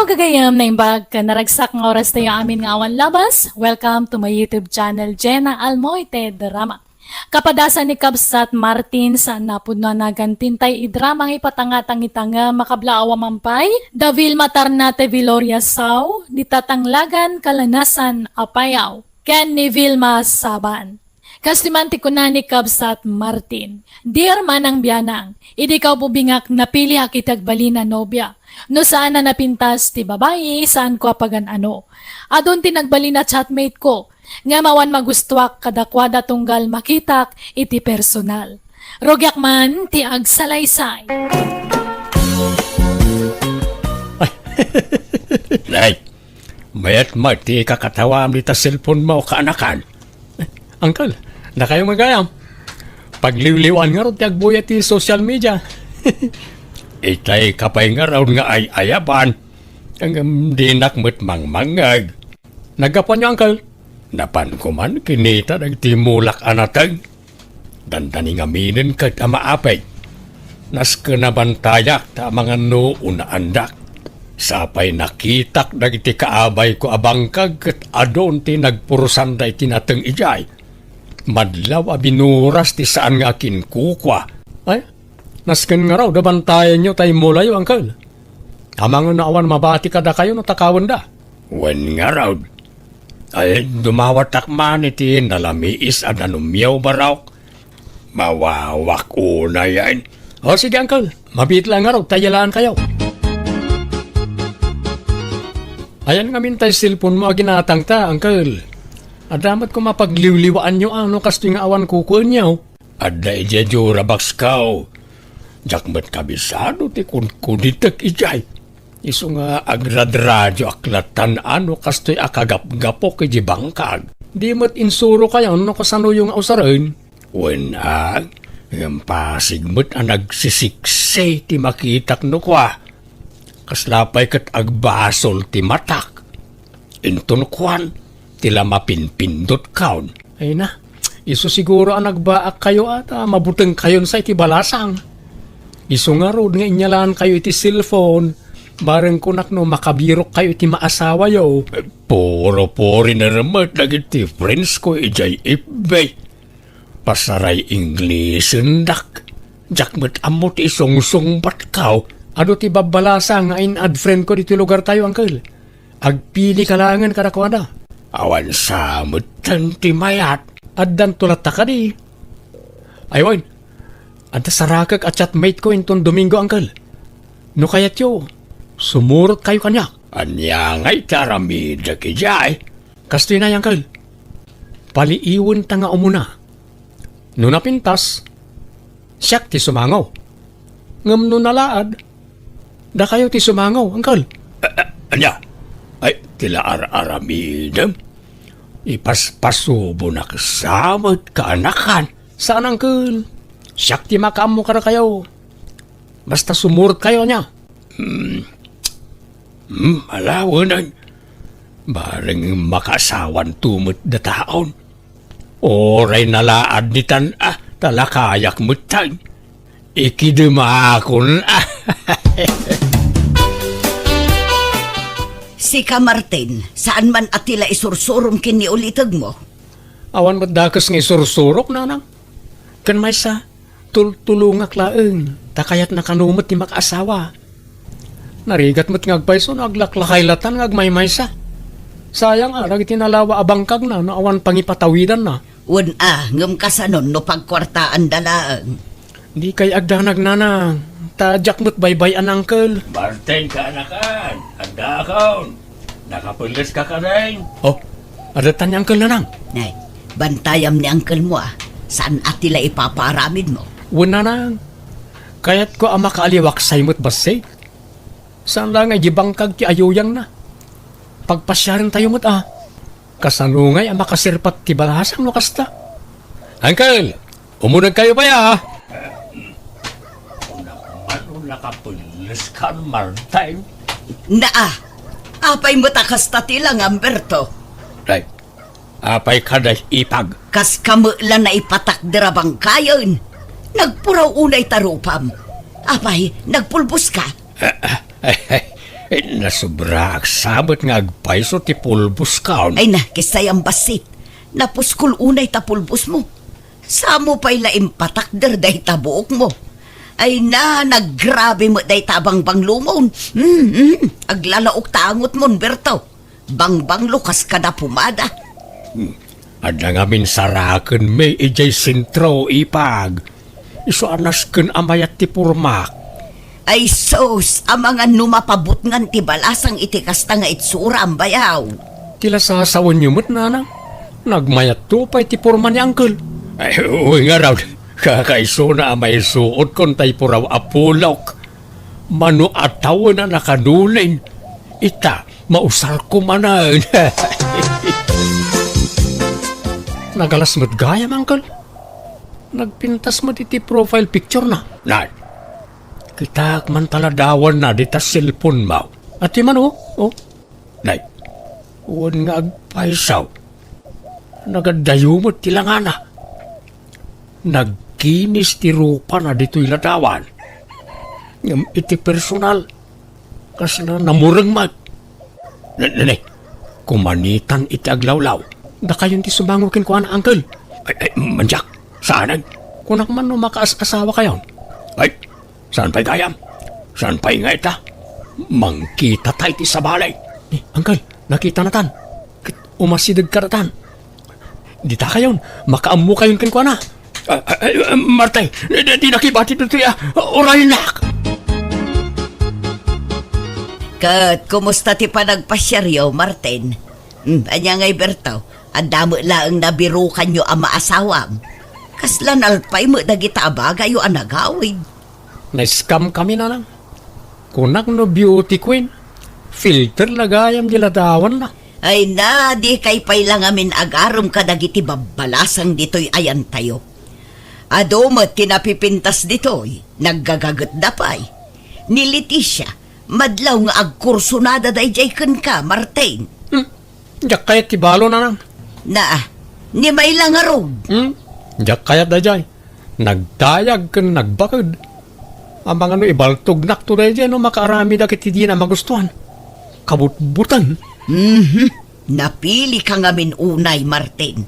gagayam na imbag ka naragsak ng oras tayo amin nga awan labas. Welcome to my YouTube channel, Jenna Almoite Drama. Kapadasan ni Kabsat Martin sa napudno na gantintay idramang ipatangatang itanga makablaawa mampay. Davil Matarnate Viloria Sao, ditatanglagan kalanasan apayaw. Ken ni Vilma Saban. Kastimanti ko na ni Kabsat Martin. Dear manang biyanang, idi ka bubingak napili akitag balina nobya. No saan na napintas ti babae, saan ko apagan ano. Adon ti nagbalina chatmate ko, nga mawan magustuak kadakwada tunggal makitak iti personal. Rogyak man ti agsalaysay. Nay, mayat mati kakatawa amli ta cellphone mo kaanakan. Uncle, na kayo magayam. Pagliwliwan nga ron ti agbuya ti social media. Itay kapay nga raw nga ay ayaban. Ang dinak mo't mangmangag. Nagapan niyo, uncle. Napan ko man kinita nagtimulak anatag. Dandani nga minin kat amaapay. Nas kanabantayak ta mga noon na andak. Sapay nakitak dagiti kaabay ko abangkag kat adon ti nagpurusan da itinateng ijay. Madlaw abinuras ti saan nga kinkukwa. Ay, nasken nga raw dabantayan nyo tayo mulayo, uncle. Amang naawan mabati kada kayo no takawan da. Wen nga raw. Ay, dumawatak man iti nalamiis at anumiyaw baraw. Mawawak una yan. O sige, uncle. Mabit lang nga raw, tayalaan kayo. Ayan nga mintay cellphone mo ginatang ta, uncle. Adamat ko mapagliwliwaan nyo ano kasto nga awan kukuan nyo. Ada ijadyo rabaks kao. Jakmat kabisado ti kunitek ijay. Iso nga agradradyo aklatan ano kasto'y akagap-gapok iji bangkag. Di mat insuro kayo ano kasano yung ausarin. Wenag, yung pasigmat ang nagsisiksay ti makitak no kwa. Kaslapay kat agbasol ti matak. Inton kwan, tila mapinpindot kaon. Ay na, iso siguro ang nagbaak kayo at mabuteng kayon sa iti balasang. Iso nga ro, nga inyalaan kayo iti cellphone. Bareng kunak no makabirok kayo iti maasawa yo. Puro-puri na ramat nagiti friends ko ijay ibay. Pasaray English endak. Jakmet amot isong-song batkaw. Ano ti babalasa nga in-add friend ko dito lugar tayo, uncle? Agpili kalangan karakwada. Awan samot ti mayat. Addan tulata ka di. Aywan, anta sarakag at chatmate ko inton Domingo, uncle. No kayat yo, sumurot kayo kanya. Anya nga'y taramida kijay. Kastoy na, uncle. Paliiwan ta nga umuna. No napintas, siyak ti sumangaw. Ngam no nalaad, da kayo ti sumangaw, uncle. Anya? Ay, tila aramidam. Ipaspasubo na kasamot kaanakan. Saan, uncle? Siyak ti makaam mo ka na kayo. Basta sumurot kayo niya. Alawanan. Bareng makasawan tumot da taon. Oray nalaad ni talakayak mo tan. Ikidumakon. Sika Martin, saan man atila isursurom kini ulitag mo? Awan madakas nga isursurok, nanang. Kan may sa tulungak laeng, takayat na kanumot ni makasawa. Narigat mo't ngagpayso, naglaklakaylatan ngagmay sa. Sayang arag itinalawa abangkag na, awan pangipatawidan na. Ngam kasanon no pagkwartaan dalaang. Di kay agdanag nanang, tadyak mo't baybay an uncle. Martin ka anakan, agdakaon. Nakapulis ka ka rin. Oh, adatan ni uncle nanang. Nay, bantayam ni uncle mo saan atila ipaparamid mo? Wala nang, kayat ko ang makaaliwak say mo't basay. Saan lang ay jibangkag ti ayuyang na. Pagpasyarin tayo mo't kasanungay ang makasirpat ti balasang no kasta. Uncle, umunag kayo pa ya Ano nakapulis ka, Martin? Apay mo takas tatilang, Amberto. Right. Apay kaday ipag. Kas kamula na ipatak dirabang kayon. Nagpuraw unay tarupam. Apay, nagpulbos ka. Nasubra sabot nga agpaiso ti pulbos kaon. Ay na, kisay ang basit. Napuskul unay tapulbos mo. Samo pa'y laim patakder day tabuok mo. Ay na, naggrabe mo day tabang banglumon. Aglalaok tangot mon, Berto. Bangbang lukas ka na pumada. Ada nga minsaraken may ijay sintro ipag. Iso anasken amayat ti purmak. Ay sos, ang mga numapabot ngan ti balasang itikasta nga itsura ang bayaw. Tila sasawan niyo mo't nanang. Nagmayat to pa'y ti purma ni Uncle. Ay, uy nga raw. Kakaiso na amay suot kon tay puraw apulok. Mano ataw na nakadulin. Ita, mausal ko manan. Nagalas mo't gayam, Uncle. Nagpintas mo iti profile picture na. Nan, kita man taladawan na dita cellphone mo. At man oh. Nay, uwan nga agpaisaw. Nagadayo mo tilangana. Nagkinis ti rupa na dito'y ladawan. Ngam iti personal. Kas na namurang mag. Nanay, kumanitan iti aglawlaw. Da kayon ti sumangukin ko na, Uncle. Ay, manjak, saan? Kunak man no makaas-asawa kayon. Ay, saan pa'y gayam? Saan pa'y nga ita? Mangkita tayo ti sa balay. Uncle, nakita na tan. Umasidag ka na tan. Di ta kayon, makaamu kayon kan ko na. Martay, di nakibati dito ya. Oray nak. Kat, kumusta ti panagpasyaryo, Martin? Anya ngay Berto, ang damo laang nabirukan nyo ang maasawam. Kaslan alpay mo dagita abagay o anagawid. Na-scam kami na lang. Kunak no beauty queen. Filter lagayam diladawan na. Ay na, di kay pay lang amin agarom ka dagiti babalasang dito'y ayan tayo. Ado mo tinapipintas dito'y, naggagagat da pa'y. Ni Leticia, madlaw nga agkursunada day jay ka, Martin. Diyak kaya tibalo na lang. Na, ni may lang arog. Diyak kaya da jay. Nagdayag kan nagbakad. Ang mga ibaltog nak to da jay no makarami da kiti di na magustuhan. Kabutbutan. Napili ka ngamin unay, Martin.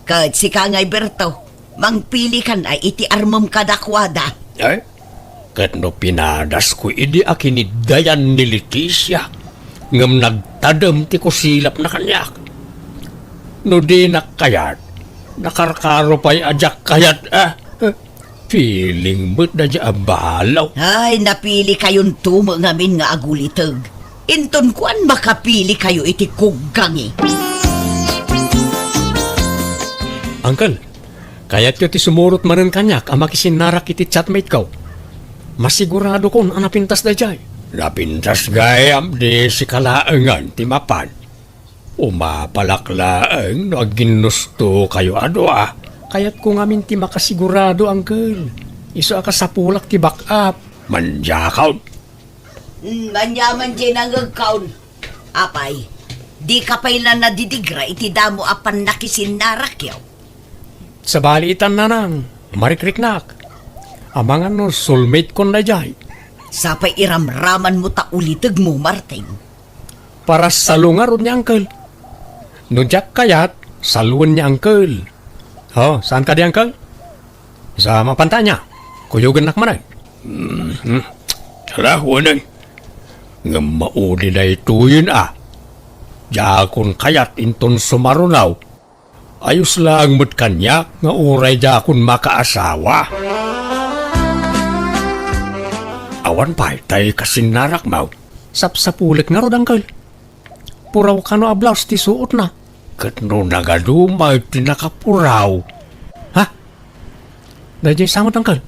Kahit si Kangay Berto, mangpili ka na iti armam kadakwada. Ay, kat no pinadas ko idi akinidayan ni Leticia. Ngam nagtadam ti ko silap na kanyak. No di nakayat, nakarkaro pa'y ajak kayat feeling mo't na dya abalaw. Ay, napili kayon tumo ngamin nga agulitag. Inton kuan makapili kayo iti kuggangi. Uncle, kaya't ko ti sumurot manen kanyak ang makisinarak iti chatmate ko. Masigurado kon ang napintas da jay. Napintas gayam di si kalaangan ti mapan. Umapalaklaang no ginusto kayo Kaya't ko ngamin ti makasigurado, Uncle. Iso ka sa pulak ti backup. Manjakaw. Manyaman dyan ang agkaon. Apay, di ka pa'y na nadidigra iti damo apan nakisinarak yaw. Sa balitan na nang, marikriknak. Amangan no soulmate kon na jay. Sapay iramraman mo ta ulitag mo, Martin. Para salungarod ni Uncle. No jak kayat, saluan ni Uncle. Saan ka di, Uncle? Sa mapanta niya. Kuyugan nak manay. Tara, wanay. Nga mauli na ituyin Jakon kayat inton sumarunaw. Ayos lang mo't kanya nga uray jakon makaasawa. Awan pa'y tay kasinarak maw. Sapsapulik nga rod, Uncle. Puraw ka no ablaws ti suot na. Kat no nagadumay tinakapuraw. Ha? Dajay samot, Uncle.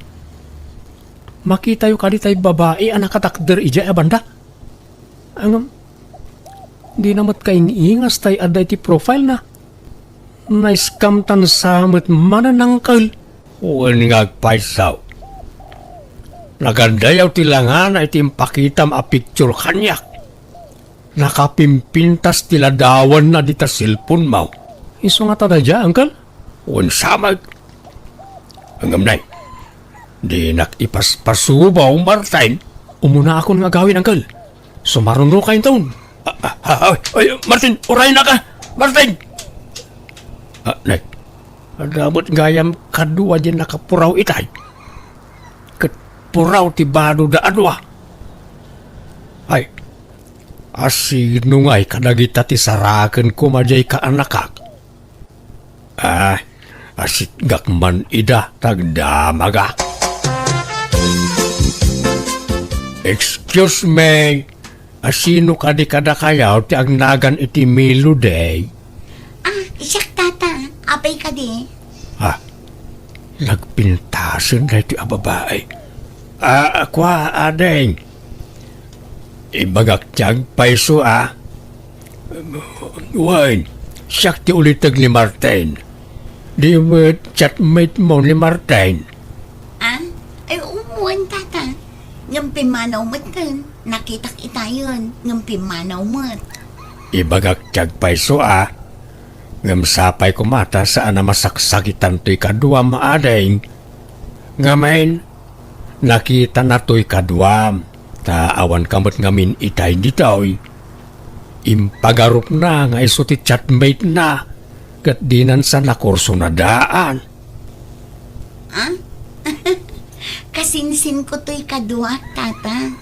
Makita yu kadi tay babae anak katakder ija abanda. Angam, di namat kaingingas tay aday ti profile na. Naiskam tan samot mananangkal. Uwan ngagpaisaw. Nagandayaw tilangan ay timpakitam a picture kanyak. Nakapimpintas tiladawan na dita cellphone mo. Iso nga tada dya, Uncle? Uwan samag. Angam nay. Di nakipaspasubaw, Martin. Umuna akong nga gawin, Uncle. Sumarunro kayo taon. Ay, Martin, uray na ka! Martin! Nay, adamot gayam kadua din nakapuraw itay. Kat puraw ti bado da adwa. Ay, asino nga'y kadagita ti saraken kumajay ka anakak. Asit gakman ida tagdamaga. Excuse me, asino kada kayaw ti agnagan iti Milo day? Siyak tata, apay ka di. Nagpintasan na iti ababae. Kwa adeng. Ibagak tiyag paiso Wan, siyak ti ulitag ni Martin. Di mo chatmate mo ni Martin. Ay umuwan tata. Ngampi manaw mo't kan. Nakitak itayon. Ngampi manaw mo't. Ibagak tiyag paiso Ngamsapay ko mata saan na masaksakitan to'y kaduam adeng. Ngamen, nakita na to'y kaduam. Taawan kamot ngamin itay ditoy. Impagarup na nga iso ti chatmate na. Kat dinan sa nakurso na daan. Kasinsin ko to'y kadua, tata.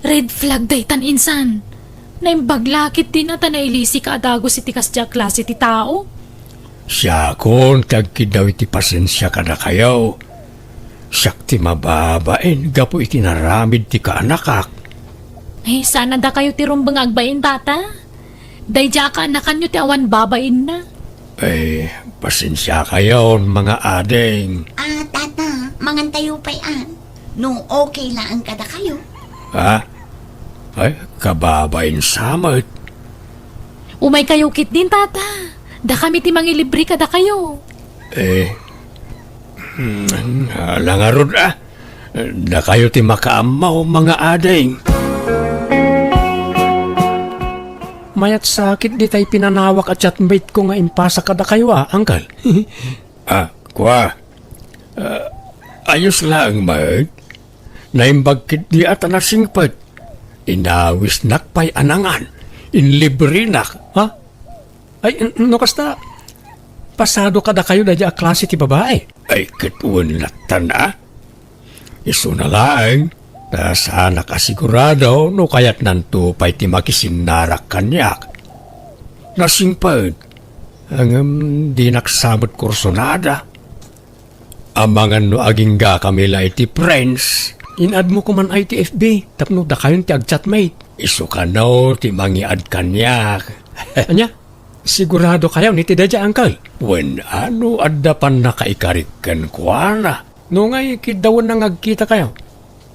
Red flag daytan insan. Naimbaglakit din ata na ilisi ka adago si tikas dya klase ti tao. Siya kon tagkidaw iti pasensya ka na kayo. Siyak ti mababain gapo iti naramid ti kaanakak. Ay, sana da kayo ti rumbang agbain tata. Day dya ka anakan nyo ti awan babain na. Ay, pasensya kayo mga adeng. Tata, mangantayo pa'y No okay lang kada kayo. Ay, kababain samot. Umay kayo kit din tata. Da kami ti mangilibre kada kayo. Langarod da kayo ti makaamaw mga adeng. Mayat sakit di tayo pinanawak at chatmate ko nga impasa kada kayo angkal. Kwa. Ayos lang, Mark. Naimbagkit di at nasingpad. Inawis nakpay anangan. Inlibre nak. Ay, no kasta. Pasado kada kayo na dya klase ti babae. Ay, katuan latan Iso na lang. Sana nakasigurado no kaya't nanto pa'y ti makisinarak kanyak. Nasingpad. Ang di naksamot kursonada. Amangan no aging ga kamila iti friends. Inad mo kuman ay ti FB. Tapno da kayon ti agchatmate. Iso ka no ti mangiad kanyak. Anya? Sigurado kayo ni ti dadya angkal. When ano addapan nakaikarikan kwa na. No ngay kidawan nang agkita kayo.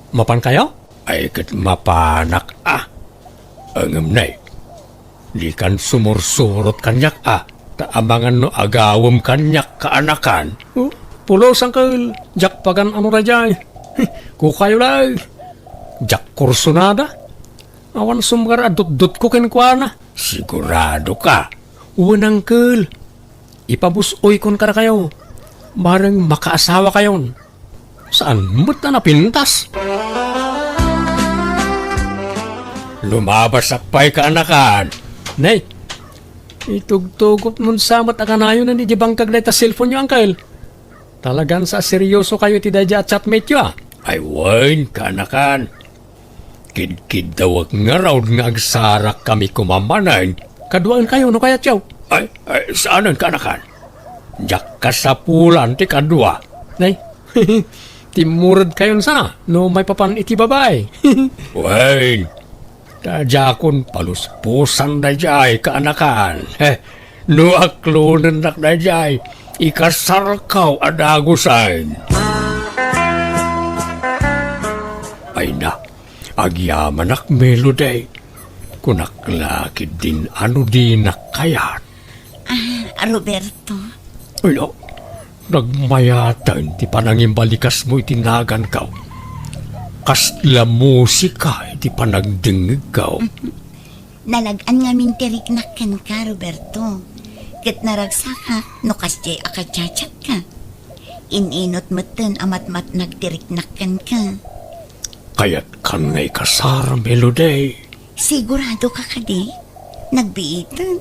Mapan kayo? Ay kat mapanak Angam nay. Di kan sumursurot kanyak Taamangan no agawam kanyak kaanakan. Pulos angkal. Jak pagan ano rajay. Kukayo lang. Jak kursunada. Awan sumgar adut-dut ko kenkwana. Sigurado ka. Uwan angkal. Ipabusoy kon kada kayo. Barang makaasawa kayon. Saan mo't na napintas? Lumabas akpay ka anakan. Nay, itugtugot nun samat akanayo na ni Jibangkag na ita cellphone nyo, angkal. Talagang sa seryoso kayo ti dadya at chatmate nyo Ay, wain ka anakan. Kid-kid dawag nga raw nga agsarak kami kumamanan. Kaduaan kayo, no kaya tiyaw? Ay, saanan ka anakan? Jak kasapulan ti kadua. Nay, timurad kayon sana, no may papan iti babae. Wain, tajakon paluspusan na jay kaanakan. No aklunan nak na jay, ikasarkaw adagusan. Ay na, agyaman ak melody. Kunaklakid din ano din nakayat. Roberto. Ay, nagmayatan ti panangimbalikas mo itinagan ka. Kasla musika iti panagdingig ka. Nalagan nga mintiriknakan ka, Roberto. Kat naragsaka, no kasjay akachachat ka. Ininot mo amat-mat nagtiriknakan ka. Kaya't kan ngay kasar, Melody. Sigurado ka kadi? Nagbiitan.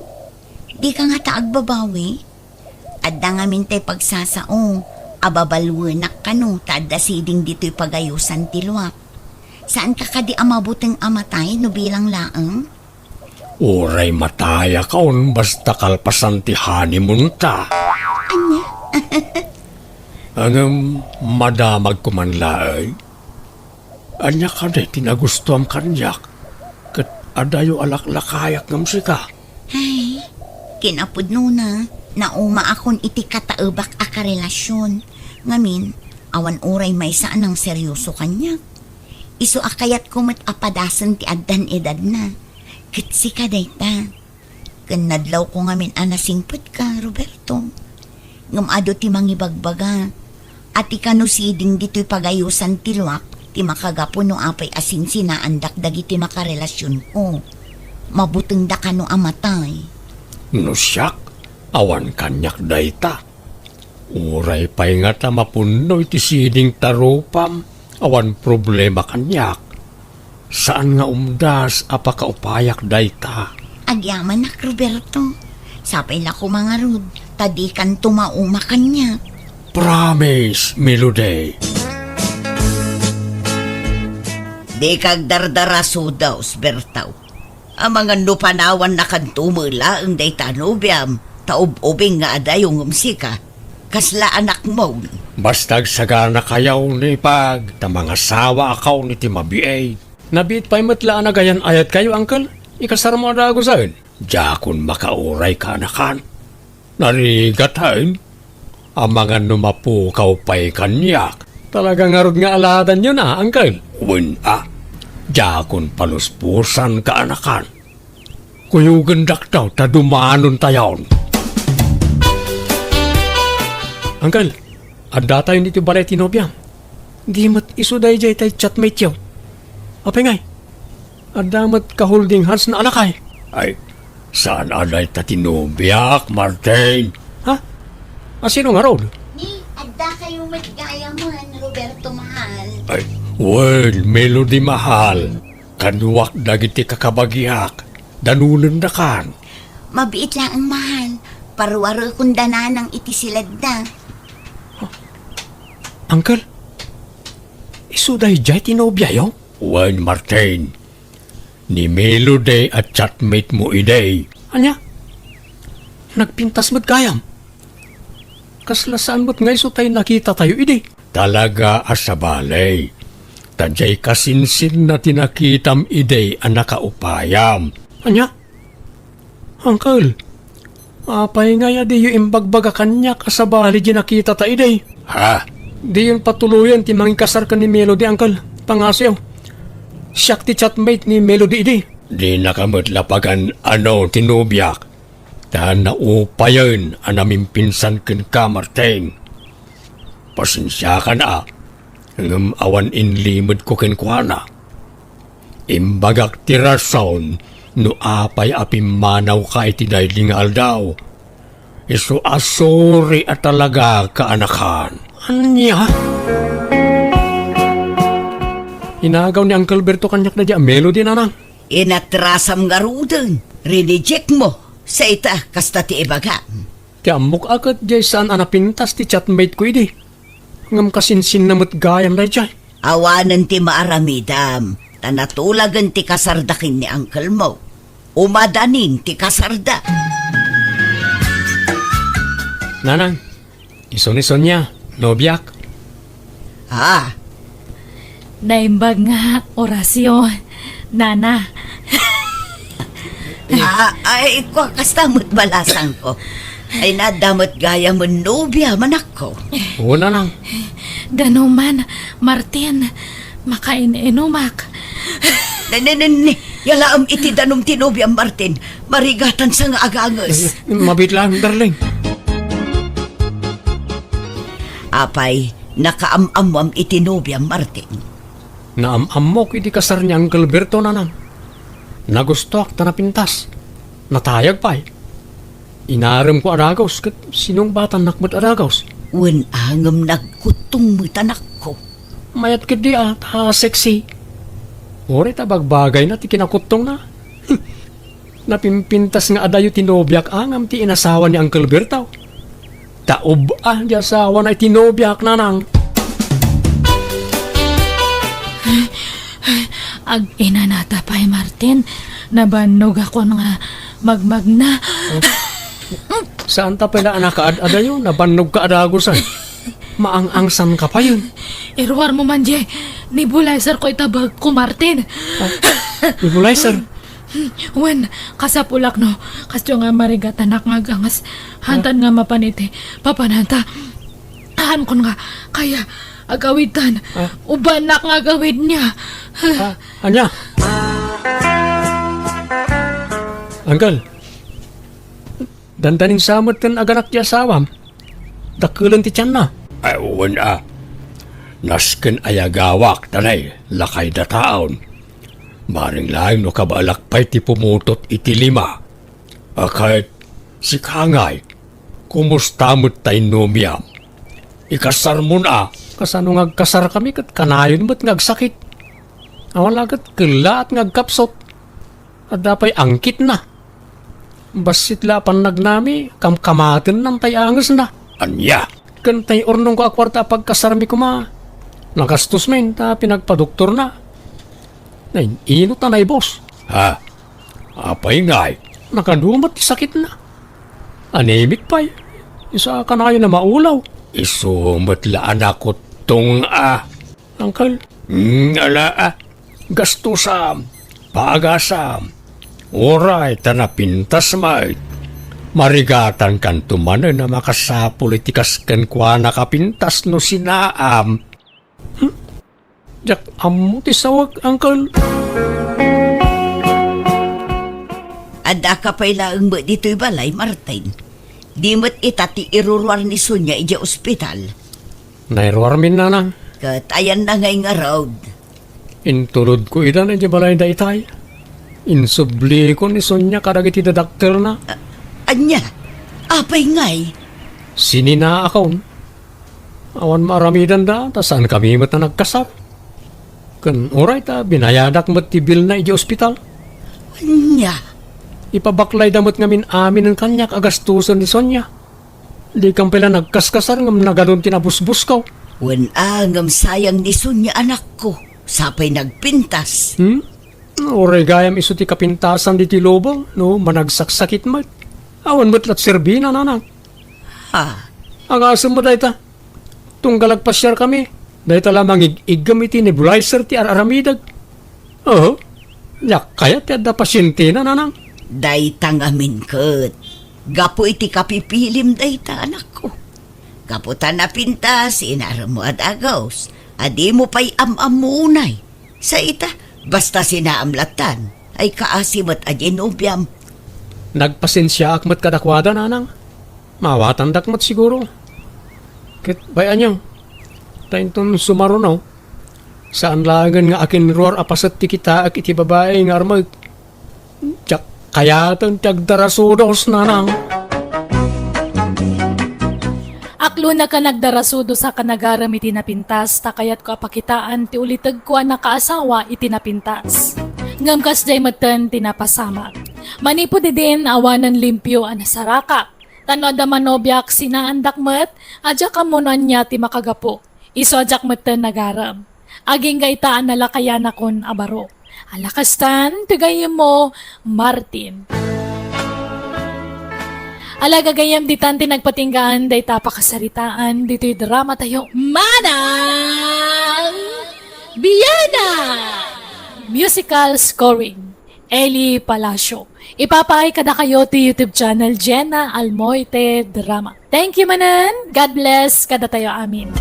Di ka nga taag babawi. Adda nga mintay pagsasaong. Ababalwenak ka no, tadda siding dito'y pagayusan tilwak. Saan ka kadi amabuteng amatay no bilang laang? Uray mataya kaon basta kalpasan ti honeymoon ta. Anya? Ang madamag kumanlaay. Anya ka de tinagusto am kanyak. Kat adayo alaklakayak ngam sika. Ay, kinapod nuna. Nauma akon iti kataebak a karelasyon. Ngamin, awan uray may saan ang seryoso kanya. Iso akayat kumat apadasan ti addan edad na. Kitsi ka dayta. Kanadlaw ko ngamin anasingput ka, Roberto. Ngamado ti mangibagbaga. At ikano siding dito'y pagayusan tilwak, ti makagapo no apay asin sinaandak dagiti makarelasyon ko. Mabuteng da ka no amatay. No siyak, awan kanyak dayta. Uray pa'y nga ta mapuno iti siding tarupam. Awan problema kanyak. Saan nga umdas apakaupayak dayta? Agyaman nak, Roberto. Sapay la ko mga rod, tadi kan tumauma kanya. Promise, Melody. Di kag dardaraso daw, Bertaw. Ang mga nupanawan na kan tumula ang day tanubiam, taub-ubing nga ada yung umsika. Kasla anak mo. Bastag sagana kayaw ni pag, ta mga sawa akaw ni ti mabiay. Nabit pa'y matlaan na gayan ayat kayo, uncle. Ikasar mo na ako saan. Jakon makauray ka na kan. Narigatahin. Ang mga numapukaw pa'y kanyak. Talagang arod nga aladan yun uncle. Wala. Jakon paluspusan ka anakan. Kuyugan daw, ta dumanon tayon. Uncle, adda tayo nito balay tinobya. Di mat isuday jay tay chatmate yaw. Apay ngay, adda mat ka-holding hands na alakay. Ay, saan alay ta tinobyak, Martin? Ha? Asino nga road? Ni, adda kayo matgayaman, Roberto Mahal. Ay, well, Melody mahal. Kanuwak dagiti kakabagyak. Danunan na kan. Mabiit lang ang mahal. Paruwaro kung dananang iti silad na. Uncle, isuday jay tinobya yaw? Well, Martin, ni Melody at chatmate mo iday. Anya? Nagpintas mo't gayam. Kaslasaan mo't ngay so tayo nakita tayo iday. Talaga asabalay. Tadjay kasinsin na tinakitam iday ang nakaupayam. Anya? Uncle, apay nga ya di yung imbagbaga kanya kasabali di nakita ta iday. Ha? Di yun patuluyan ti mangikasar ka ni Melody, uncle. Pangasyaw. Siyak ti chatmate ni Melody idi. Di nakamatlapagan ano tinubyak. Ta naupayan anaming pinsan ken ka, Martin. Pasensya ka na. Ngam awan inlimod ko ken kuana. Imbagak ti rason no apay apimanaw ka iti dayling aldaw. Iso asori at talaga kaanakan. Ano niya? Inagaw ni Uncle Berto kanyak na diya Melody na nang. Inatrasam nga rudan. Rineject mo. Sa ita, kasta ti ibaga. Tiamok agad diya saan anapintas ti chatmate ko idi. Ngam kasinsin na matgayam na diya. Awanan ti maaramidam. Tanatulagan ti kasardakin ni Uncle mo. Umadanin ti kasarda. Nanang, ison-ison niya, nobyak. Ha? Naimbag nga, orasyon. Nana, Ay, ko kastamot balasang ko. Ay nadamot gaya mo nobya manak ko. Oo, nanang. danuman, Martin, makain-inumak. Nananani, yalaam iti danom tinobya Martin. Marigatan sa nga agangas. Mabit lang, darling. Apay, nakaamamam iti nobya Martin. Naamamok iti kasar ni Uncle Berto, nanang. Nagustuak ta napintas. Natayag pa'y. Inaram ko aragos, kat sinong batan nakmat aragos. Wen angam nagkutong mo tanak ko. Mayat kiti at sexy. Ore tabagbagay na ti kinakutong na. Napimpintas nga adayo tinobyak angam ti inasawa ni Uncle Bertaw. Taob di asawa na tinobyak na nang. Ag inanata pa Martin, nabanog ako nga magmagna. Saan ta pala anak adayo? Nabanog ka adagosan. Maang-angsan ka pa yun. Iruwar mo man je, nebulizer ko itabag ko Martin. Nebulizer. Wen, kasapulak no, kasyo nga marigat anak nga gangas, hantan nga mapaniti, papananta. Han kon nga, kaya agawitan, ubanak nga gawid niya. Anya? Uncle, dandaning samot kan aganak ti asawam. Dakulan ti tiyan na. Ay, wala. Nasken ayagawak, tanay, lakay da taon. Maring laing no kabalakpay ti pumutot iti lima. Akait, si Kangay, kumusta mo't tayo numiyam? Ikasar mo na. Kasano ngagkasar kami kat kanayon mo't ngagsakit. Awan lagat kila at ngagkapsot. At dapay angkit na. Basit lapan nagnami, kamkamatin ng tayangas na. Anya, Kantay ornong ko akwarta pagkasarmi ko ma. Nakastos men, ta pinagpadoktor na. Nain, inot na boss. ha? Apay ngay. Nakadumat ti sakit na. Anemic pa isa ka na kayo na maulaw. Isumot la anak ko tong Uncle, ala gastusam, pagasam. Oray, tanapintas may. Marigatan kan tumanan na makasapolitikas kan kwa nakapintas no sinaam. jak amo ti sawag, Uncle. Ada ka pa'y laang mo dito'y balay, Martin. Di mo't itati irurwar ni Sonya ija ospital. Nairwarmin na nang. Kat ayan na ngay nga road. Intulod ko ita na di balay da itay. Insubli ko ni Sonya karagit ita dakter na. Anya, apay ngay. Sinina akon. Awan maramidan da, tasan kami mat na nagkasap. Kan oray ta, binayadak mat ti bill na iji ospital. Anya, Ipabaklay damot ngamin amin ng kanyak agastusan ni Sonya. Di kang pala nagkaskasar ngam nagadon tinabusbus ko. wan angam sayang ni Sonya anak ko. Sapay nagpintas. Oray gayam iso ti kapintasan di ti lobong, no, managsaksakit mat. Awan mat lat serbina nanang. Ha, Ang asam mo dayta. Tunggalag pasyar kami. Dayta lamang iggamiti ni nebulizer ti araramidag. Oo. Yak kaya ti adda pasyente na nanang. daytang amin kat. Gapo iti kapipilim dayta anak ko. Kaputan na pintas, inara mo at agaws. Adi mo pa'y amamunay. Sa ita, basta sinaamlatan, ay kaasimat a ginubyam. Nagpasensya akmat kadakwada nanang. Mawatan dakmat siguro. Kit bayan niyang. Tayin ton sumarunaw. Saan lagan nga akin roar apasat ti kita ak iti babae nga armag. Tsak kaya ton tiyagdarasudos nanang. Aklo na ka nagdarasudo sa kanagaram iti napintas, takayat ko apakitaan ti ulitag ko ang nakaasawa iti napintas. Ngam kas jay matan tinapasamak. Manipo di din awanan limpyo ang nasaraka. Tano da manobyak sinaandak mat, adya kamunan niya ti makagapo. Iso adyak matan nagaram. Aging gaitaan nalakayan akon abaro. Alakastan, tigayim mo, Martin. Alaga gayam ditan tinagpatinggaan day tapakasaritaan dito'y drama tayo Manang Biyana Musical Scoring Eli Palacio. Ipapahay kada kayo to YouTube channel Jenna Almoite Drama. Thank you manan. God bless kada tayo amin.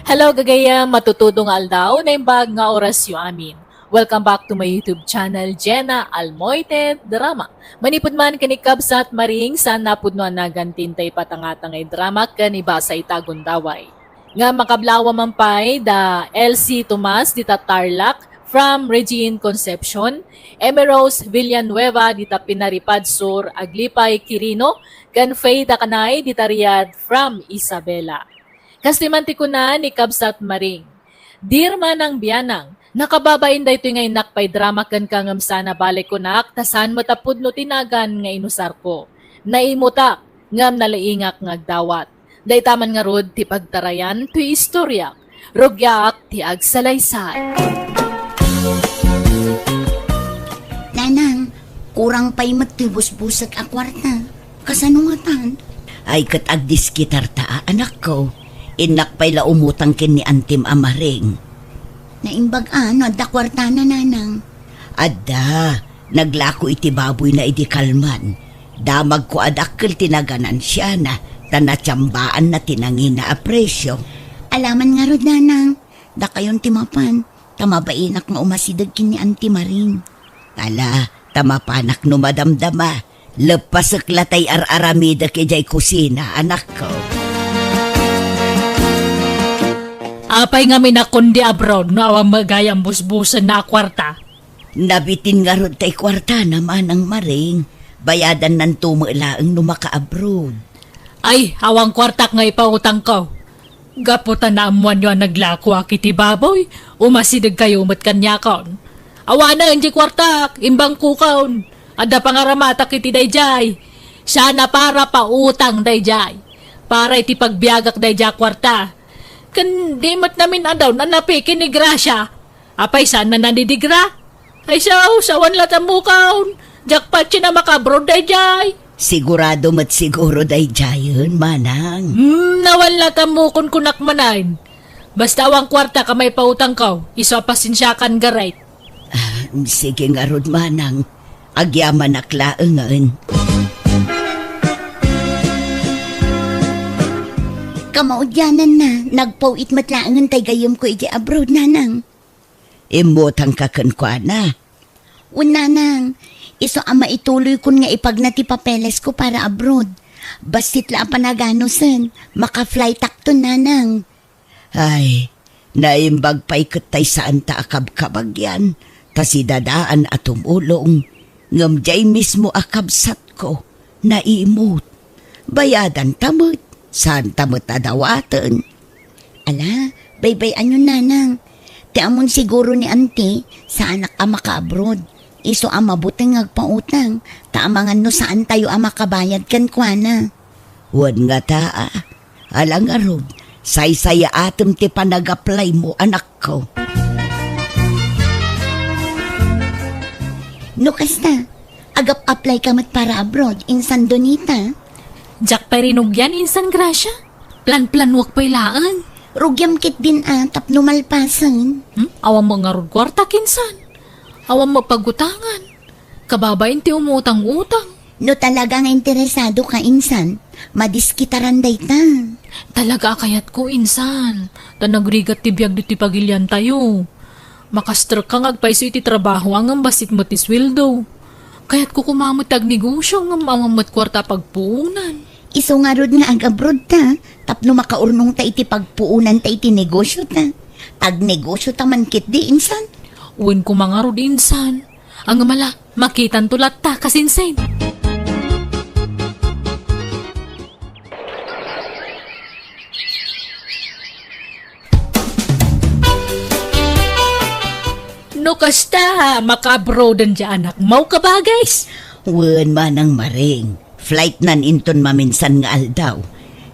Hello gagayam, matutudong aldaw na imbag nga oras yu amin. Welcome back to my YouTube channel, Jenna Almoite Drama. Manipod man kanikabs at maring sa napudno nagantintay patangatangay drama kanibasa itagundaway. Nga makablawa mampay da LC Tomas dita Tarlac from Regine Concepcion, Emerose Villanueva dita Pinaripad Sur Aglipay Quirino, Ganfay da Kanay dita Riyadh from Isabela. Kastimanti ko na ni Kabsat Maring. Dirma ng biyanang, nakababain da ito ngay nakpay drama kan kangam sana balik ko nak, tasan matapud no tinagan nga inusar ko. Naimutak, ngam nalaingak ngagdawat. Day taman nga rod ti pagtarayan, ti istoryak, rogyak ti agsalaysay. Nanang, kurang pa'y matibus-busag a kwarta. Kasanungatan. Ay kat agdiskitar ta, anak ko. Inak pa'y la umutang kin ni Antim Amaring. Naimbag ano, da kwarta na nanang. Adda, naglako iti baboy na idi kalman. Damag ko adakkel tinaganan siya na, tanatsambaan na tinangin na apresyo. Alaman nga rod nanang, da kayon timapan. Tamabainak nga umasidag kin ni Auntie Maring. Ala, tamapanak no madamdama. Lepasak latay ar-aramida kejay kusina, anak ko. Apay nga minakundi abroad no awang magayang busbusan na kwarta. Nabitin nga rod tay kwarta naman ang Maring. Bayadan ng tumulaang no maka-abroad. Ay, awang kwartak nga ipautang ko. Gaputan na amuan nyo ang naglako akiti baboy, umasidag kayo mat kanyakon. Awa na hindi kwartak, imbang kukaon. Ada pangaramatak iti dayjay. Sana para pautang dayjay. Para iti pagbiagak dayjay kwarta. Kandi mat namin adaw na napikin ni Gracia. Apay sana nanidigra? Ay sawan latamukaon. Jakpat siya na makabrod dayjay. Sigurado mat siguro dayjayon, manang. Nawala tamukon kunak manain. Basta awang kwarta ka may pautang ko, iso pasinsyakan garait. Sige nga rod, manang. Agyaman aklaangan. Kamaudyanan na, nagpauit matlaangan tay gayam ko iti abroad nanang. Imotang kakankwana. Nanang, iso ama ituloy kun nga ipagnati papeles ko para abroad. Basit la panaganosan, maka-fly takton nanang. Ay, naimbag pa'y katay saan ta akab-kabagyan. Tasi dadaan at tumulong. Ngamjay mismo akabsat ko, naimot. Bayadan tamot, saan tamot adawatan. Ala, baybay anyo nanang. Ti amon siguro ni auntie, sa anak ama ka abroad. Iso ama butang ngagpautang, taamangan no saan tayo ama kabayad kan kwana. Wan nga taa, alang arod, say-saya atom ti panag-apply mo, anak ko. No kasta, agap-apply ka mat para abroad, insan donita. Jak pa rinugyan insan Gracia. Plan-plan wak pa'y laan. Rugyam kit din atap numalpasan. Awang mga rod kwarta kinsan. Awang mapagutangan. Kababain ti umutang-utang. No talaga nga interesado ka insan, madiskitaran day ta. Talaga kayat ko insan. Tanagrigat ti biyag ti pagilyan tayo. Makastruk kang agpaiso iti trabaho ang basit mo ti sweldo. Kaya't ko kumamot tag negosyo ng mamamot kwarta pagpuunan. Iso nga rod nga ag-abroad ta, tapno makaurnong ta iti pagpuunan ta iti negosyo ta. Tag negosyo ta man kit di insan. Uwin ko mga rod insan. Ang mala, makitan tulat ta kasinsen. No kasta, makabrodan dyan anak mau ka ba guys? Wan manang Maring, flight nan inton maminsan nga aldaw.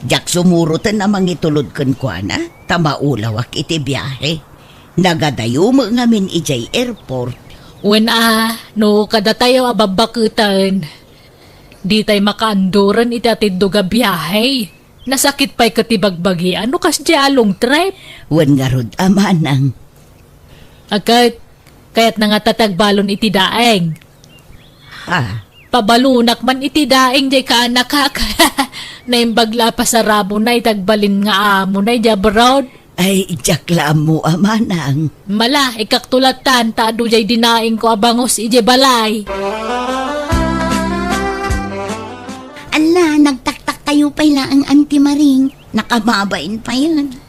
Jak sumurutan namang itulod kan kuana, tamaulawak iti biyahe. Nagadayo mo ngamin ijay airport. When no kada tayo ababakutan. Di tayo makaanduran itatid ga biyahe. Nasakit pa'y katibagbagi, ano kas along trip? Wan nga rod amanang. Kaya't nga tatagbalon iti daeng. Ha? Pabalunak man iti daeng jay ka anak ha. Naimbagla pa sa rabo na itagbalin nga amo na ijabroad. Ay, jakla mo amanang. Mala, ikaktulatan taado jay dinaing ko abangos ije balay. Ala, nagtaktak tayo pa ang Auntie Maring. Nakababain pa yan.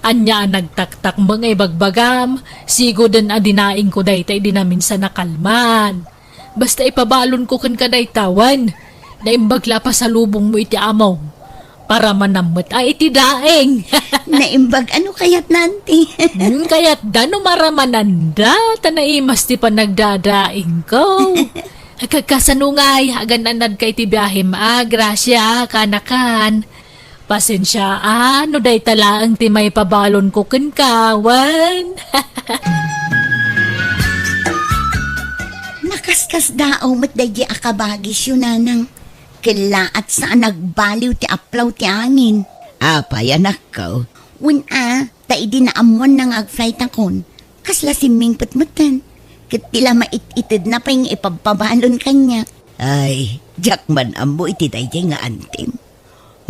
Anya nagtaktak mga ibagbagam. Sigo din adinaing ko daytay di namin sa nakalman. Basta ipabalon ko kan kadaytawan. Naimbagla pa sa lubong mo iti amaw. para manamot ay iti daeng. Naimbag ano kayat nanti? Kaya't dano maramananda, tanaimas ti pa nagdadaing ko. Kakasanungay, hagananad kay ti biyahe grasya, kanakan. Pasensya, no day talaang ti may pabalon ko kawan. Nakaskas daaw mat dahi akabagis yun nanang. Kilaat saan nagbaliw ti aplaw ti angin. Apay anak ko. Ta'i di naamuan nang ag-flight akon. Kasla siming patmatan. Kat tila mait-itid na pa yung ipagpabalon kanya. Ay, jak man amo iti dayjay nga antim.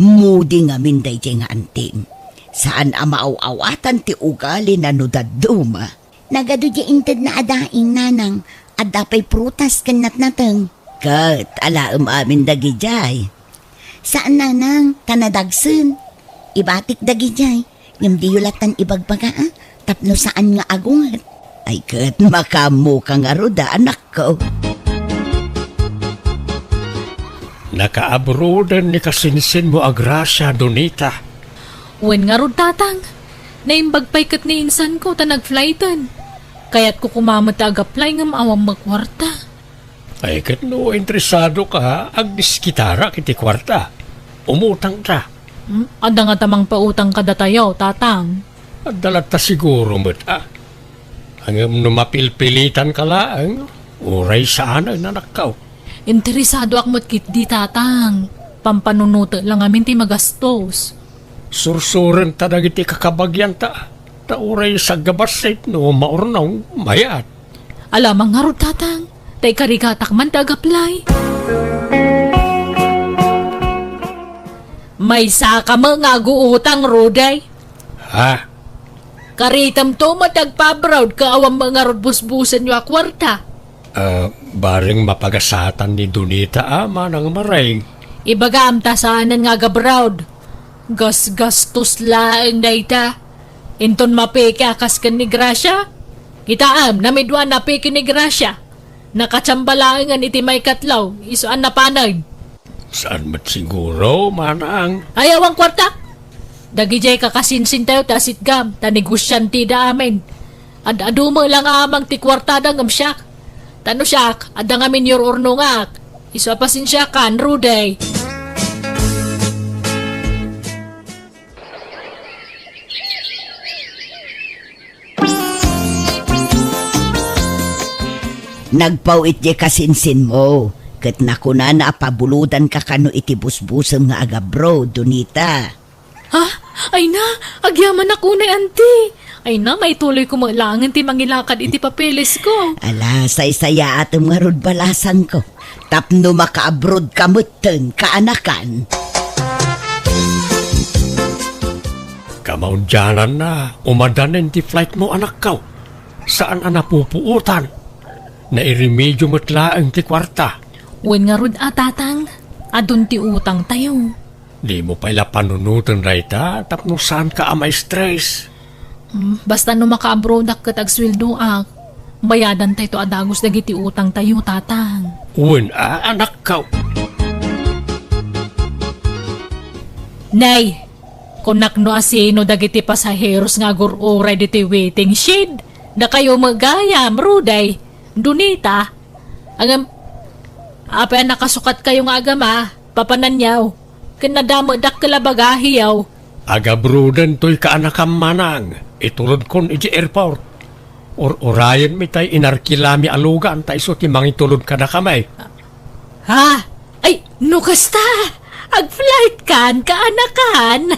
Mudi nga min dayjay nga antim. Saan amaaw-awatan ti ugali na nudaduma. Nagado di inted na adaing nanang. Adapay prutas kanat natang. Kat, alaam amin dagijay. Saan nanang? Tanadagsun. Ibatik dagijay. Yung diyulatan ibagbaga tapno saan nga agungat. Ay kat, makamu ka nga ruda anak ko. Nakaabrodan ni kasinsin mo agrasya, Donita. Wen nga rod tatang, naimbag pa'y kat ni insan ko ta nag-flightan. Kaya't ko kumamot ag-apply nga maawang magkwarta. Ay kat no, interesado ka, agdiskitara kiti kwarta. Umutang ta. Ada nga tamang pautang kada tayo, tatang. At dalat ta siguro mo't Hanggang numapilpilitan ka lang, uray saan ang nanakaw. Interesado ak mo't kit di tatang. Pampanunuto lang amin ti magastos. Sursuren ta dagiti kakabagyan ta. Uray sa gabasit no maurnong mayat. Alamang nga rod tatang, tay karigatak man tagaplay. May saka mga guutang, Roday. Ha? Karitam to matagpabrowd kaawang mga rod busbusan nyo akwarta. Baring mapagasatan ni Donita ama ng maring. Ibagam ta saanan nga gabrowd. Gastos laang dayta. Inton mapeke akas kan ni Gracia. Kitaam, namidwan na peke ni Gracia. Nakatsambalangan iti may katlaw, isuan na panag. Saan mat siguro, manang? Ayaw ang kwarta. Dagijay kakasinsin tayo tasit gam, tanegosyan ti da amin. Adu mo lang amang ti kwartada ngam siyak. Tano siyak, adang amin yor orno ngak. Isu apasin siya kan, Ruday. Nagpawit di kasinsin mo. Kat nakuna na apabuludan ka kano iti busbusam nga agabro, Donita. Ha? Ay na, agyaman ako na auntie. Ay na, may tuloy ko malangan ti mangilakad iti papeles ko. Ala, say-saya atom nga rod balasan ko. Tapno maka-abroad ka mutten, kaanakan. Kamaudyanan na, umadanin ti flight mo anak kaw. Saan ang napupuutan? Nairemedyo matlaang ti kwarta. Wen nga rod tatang, adun ti utang tayo. Di mo pala panunutan rayta, tapno saan ka amay stress. Basta no maka-abroad ak kat agsweldo ak, bayadan tayo to adagos dagiti utang tayo, tatang. Uwan anak kaw. Nay, kunak no asino dagiti pasaheros nga gururay diti waiting shed. Na kayo magayam, Ruday, Donita. Agam, apa nakasukat kayo nga agama, papananyaw. Kinadamodak kalabagahiyaw. Agabrudan to'y kaanakam manang, iturod kon iti airport. Orayan mi tay inarkilami alugan, tay so ti mangitulod ka na kamay. Ha? Ay, no kasta! Ag-flight kan, kaanakan!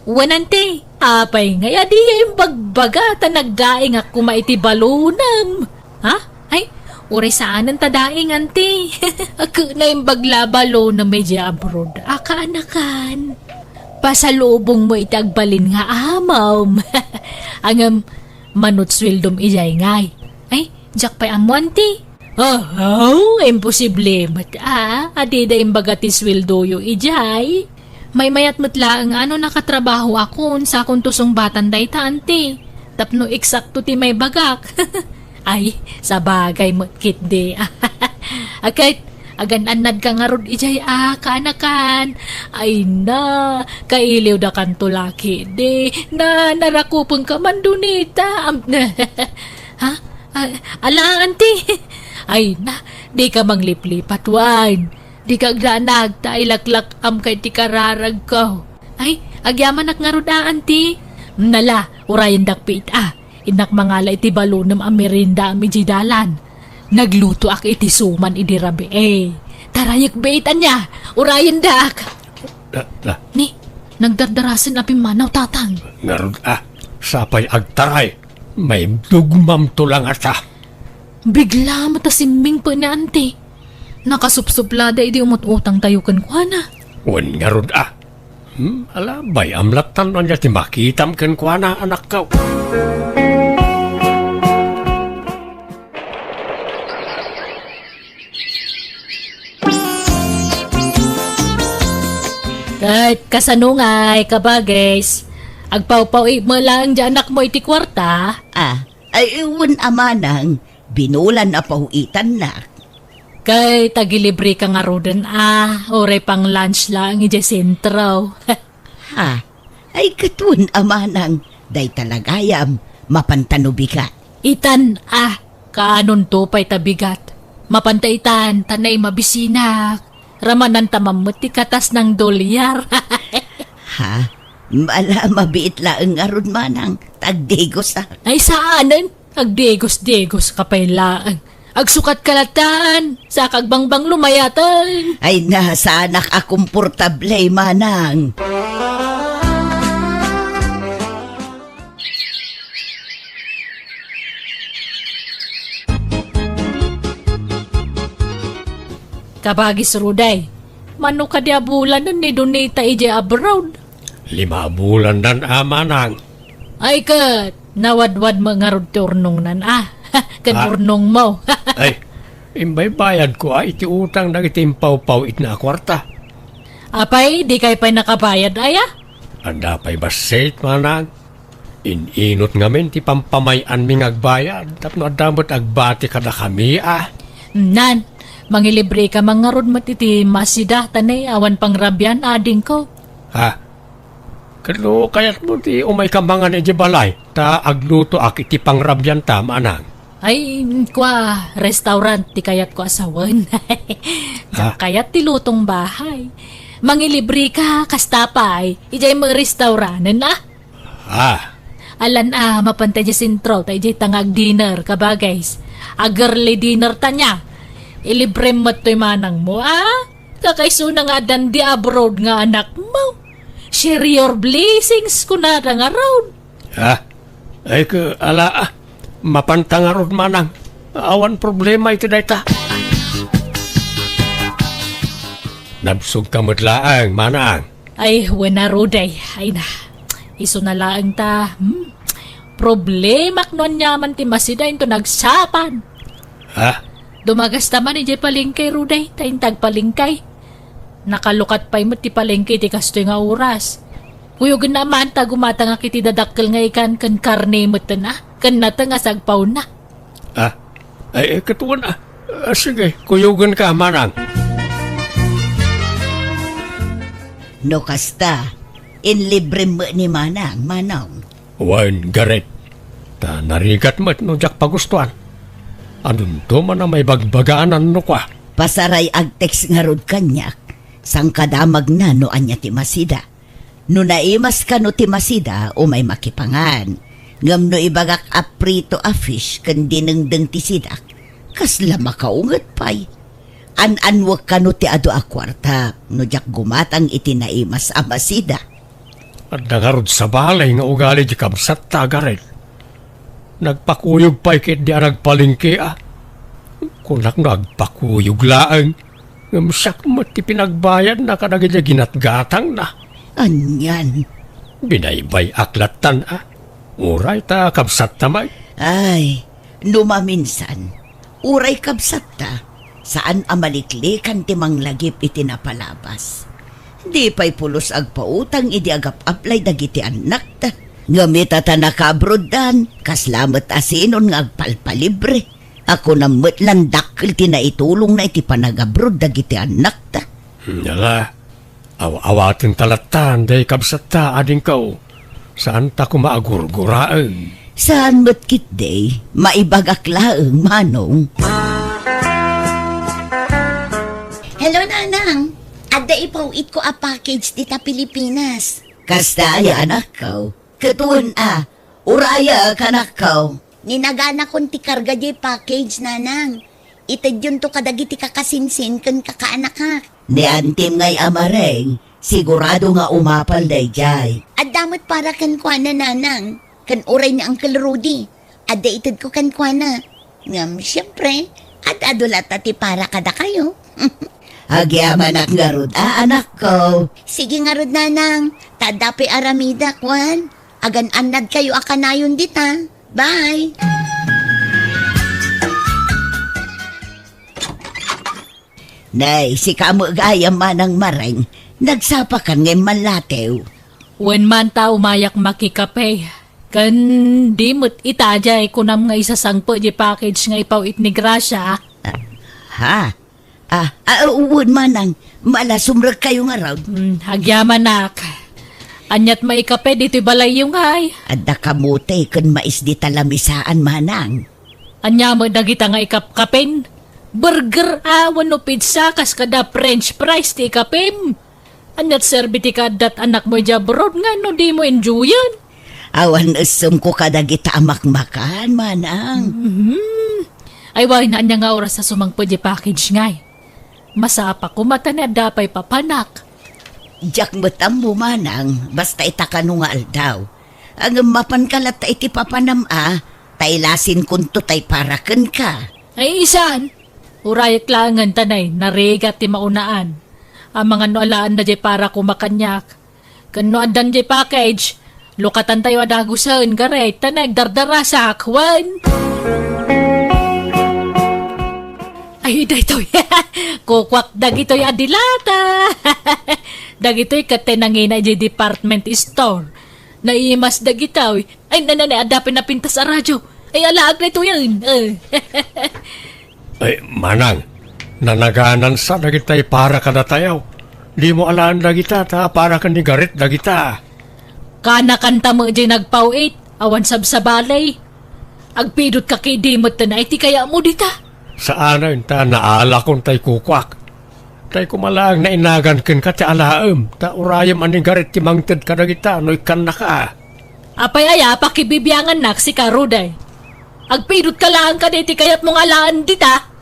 Wanante, apay nga, di yung bagbagata nagdaing ako maiti balunam. Ha? Ay, uri saan ang tadaing, ante? Ako na yung baglabalo na medya abroad. Akaanakan. Pasalubong mo itagbalin nga amam. Ang manutswildom ijay ngay. Ay, jak pa'y amuanti. Oh, imposible. Adida imbaga ti sweldo yo ijay. May mayat mutla ang ano nakatrabaho akon sa akong tusong batan day taanti. Tapno eksakto ti may bagak. Ay, sa bagay mo kit de. agan-anad ka nga rod ijay kaanakan. Ay na, kailiw da kan tulaki, de, na narakupon ka man dunita. Ha? Ala, auntie. Ay na, di ka mangliplipat, wan. Di ka agdanag, ta ilaklak am kay ti kararag ko. Ay, agyaman ak nga rod auntie. Nala, urayan dakpit Inak mangala iti balunam ang merinda ang mijidalan. Nagluto ak iti suman iti rabi Tarayak baitan niya, urayan dak. Ni, nagdardarasin api manaw tatang. Ngarod sapay agtaray. May dugmam tulang ata. Bigla matasimming po ni auntie. Nakasupsuplada iti umut-utang tayo kan kuana. Wan ngarod alabay amlatan anya ti makitam ken kuana anak kau. Kahit kasanungay, kabagays, agpaw-paw mo lang dyan anak mo iti kwarta. Ay iwan amanang, binulan na pahuitan na. Kay tagilibre ka nga rodan oray pang lunch lang iti sentro. Ay katun amanang, day talagayam, mapantanubi ka. Itan kaanon to pa'y tabigat. Mapantaitan, tanay mabisinak. Ramanan tamamot ti katas ng dolyar. Mala mabiit laeng aron manang, tagdegos Ay saanan? Agdegos-degos ka pa'y laang. Agsukat kalatan, sa kagbangbang lumayatan. Ay nasa anak akomportable manang. Kabagis Ruday, mano ka dia bulan nun ni Donita ije abroad. 5 bulan dan amanang. Ay kat, nawadwad mga rudturnong nan kanurnong mo. Ay, imbay bayad ko iti utang nagitimpaw-paw it na kwarta. Apay, di kay pa'y nakabayad aya? Anda pa'y basit manang. Ininot ngamin ti pampamayan ming agbayad. Tapno adamot agbati kada kami Nan, mangilibre ka mga rod matiti masida tanay awan pangrabyan ading ko. Kalo kayat mo ti umay kamangan iti balay. Ta agluto ak iti pangrabyan ta manang. Ay, kwa, restaurant ti kayat ko asawan. Kayat ti lutong bahay. Mangilibre ka, kastapay, ijay mga restaurantan na. Alan mapantay di sintro, tayo ijay tangag dinner, kabagays. Agarly dinner tanya. Ilibre mo to'y manang mo, Kakaiso na nga dan di abroad nga anak mo. Share your blessings kuna nga around. Ay ka, mapantangarod manang. Awan problema ito dayta. Nabsog kamot laang, manang. Ay, wena Ruday. Ay na, iso na laang ta. Problemak nun nyaman ti masida ito nagsapan. Dumagas naman ijay palengkay Ruday, tayin tagpalengkay. Nakalukat pa'y mo ti palengkay ti kastoy nga oras. Kuyog naman ta gumata nga kiti dadakkel nga ikan kan karne mo na. Kan nata nga sagpaw na. Ay, katuan sige, kuyugan ka, manang. No kasta, inlibre mo ni manang, manang. Wan, garet. Ta narigat mo no jak pagustuhan. Anong to man na may bagbagaanan no kwa? Pasaray agtex nga rod kanyak, sang kadamag na no anya ti masida. No naimas ka no ti masida o may makipangan. Ngam no ibagak aprito a fish kan dinengdeng ti sidak. Kasla makaungat pay. An-anwag ka no ti ado a kwarta no jak gumatang iti naimas a masida. At nagarod sa balay nga ugali di kamsat ta garet. Nagpakuyog pa'y kit di aragpalingki Kunak nagpakuyog laang. Ngamsak mo ti pinagbayad na kadagay ginatgatang na. Anyan. Binaybay aklatan Uray ta kabsat tamay. Ay, numaminsan. Uray kabsat ta. Saan amaliklikan ti manglagip iti napalabas. Di pa'y pulos agpautang idi agap-aplay dagiti anak ta. Ngamit at nakabrodan, kaslamat asinon nga agpalpalibre. Ako na matlandak iti na itulong na iti panagabrod dagiti anak ta. Yala, awatin talatan day kabsat ta ading kau. Saan ta kumaagurguraan? Saan matkit day, maibagak laeng manong. Hello, Nanang. Ada ipawit ko a package dita Pilipinas. Kasta ay anak ko, katuon uraya kanak ko. Ninagana kon ti karga di package, Nanang. Itad yun to kadagiti kakasinsin kan kakaanak ha. Ni antim ngay amareng, sigurado nga umapal day jay. At damat para kan kwa na, Nanang. Kan uray ni Uncle Rudy. Ada itad ko kan kwa na. Ngam, siyempre, at adulat ti para kada kayo. Agyaman ak ngarod, anak ko. Sige nga rod, Nanang. Tadapi aramida, kwan. Agan anad kayo akanayon dita. Bye! Nay, si kamagayam manang mareng, nagsapakan ngay malatew. When man ta umayak makikape, kan di mo't itajay kunam nga isasangpo di package nga ipaw it ni Gracia. Ha? Uwon manang, malasumrag kayo nga raw. Agyaman nak. Anyat maikape dito balay yung hay. Adda kamote kun mais di talamisaan manang. Anya mo dagita nga ikapkapin. Burger awan no pizza kas kada french fries ti ikapim. Anyat serbi ti kadat anak mo jabrod nga no di mo enjoyan. Awan usum ko kadagita amak-makan manang. Ay why na anya nga oras sa sumangpo di package ngay. Masapa ko mata na dapay papanak. Jak betam mo manang, basta itakano nga aldaw. Ang mapan kalat iti papanam tailasin kunto tay paraken ka. Ay isan. Urayak langan tanay, naregat ti maunaan. Ang mga noalaan na di para kumakanyak. Kano andan di package, lukatan tayo adagusan, garay, tanay, dardara sa akwan. Ay, daytoy, kukwak dagitoy adilata. Dagitoy katenangina di department store. Naimas dagitoy. Ay, nanay, adapin na pintas sa radyo. Ay, alaag na ito yan. Ay, manang, nanaganan sa dagitay para kada tayaw. Di mo alaan dagita ta para kan ni garit dagita. Kana kanta mo di nagpawit, awan sabsabalay. Agpidot ka kay dimot na iti kaya mo dita. Saan na ta naala kong tay kukwak. Tay kumalang na inagan ken ka ti alaem. Ta urayam ani garit ti mangted ka dagita no ikan na ka. Apay aya, pakibibiyangan nak si Karuday. Agpidot ka lang ka diti kayat mong alaan dita.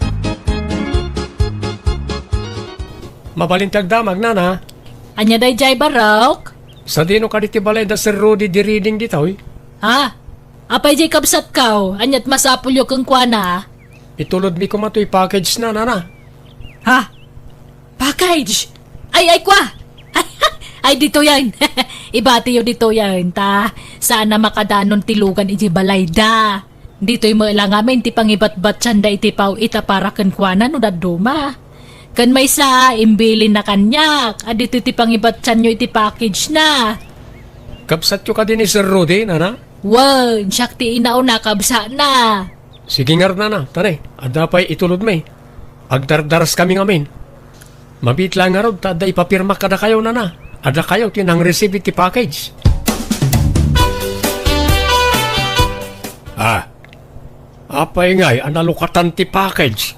Mabalintag damag nana. Anya day jay barok? Sa dino ka diti balay da Sir Rudy di reading ditoy. Ha? Apay jay kabsat kaw, anyat masapulyo kang kwana. Itulod mi ko matoy package na nana. Ha? Package? Ay kwa! Ay dito yan. Ibati yo dito yan, ta. Sana makadanon tilugan iti balay da. Dito'y mo lang amin ti pangibat-bat sanda iti paw ita para kan kwana no daduma. Kan may sa imbilin na kanyak. Dito ti pangibat nyo iti package na. Kapsat yo ka din ni Sir Rudy nana. Wow, siyak ti inauna kabsa na. Sige nga nana, tanay. Ada pa'y itulod may. Agdardaras kami ngamin. Mabit lang nga rod, tada ipapirma kada kayo nana. Ada kayo tinang receive iti package. Apay ngay, analukatan ti package.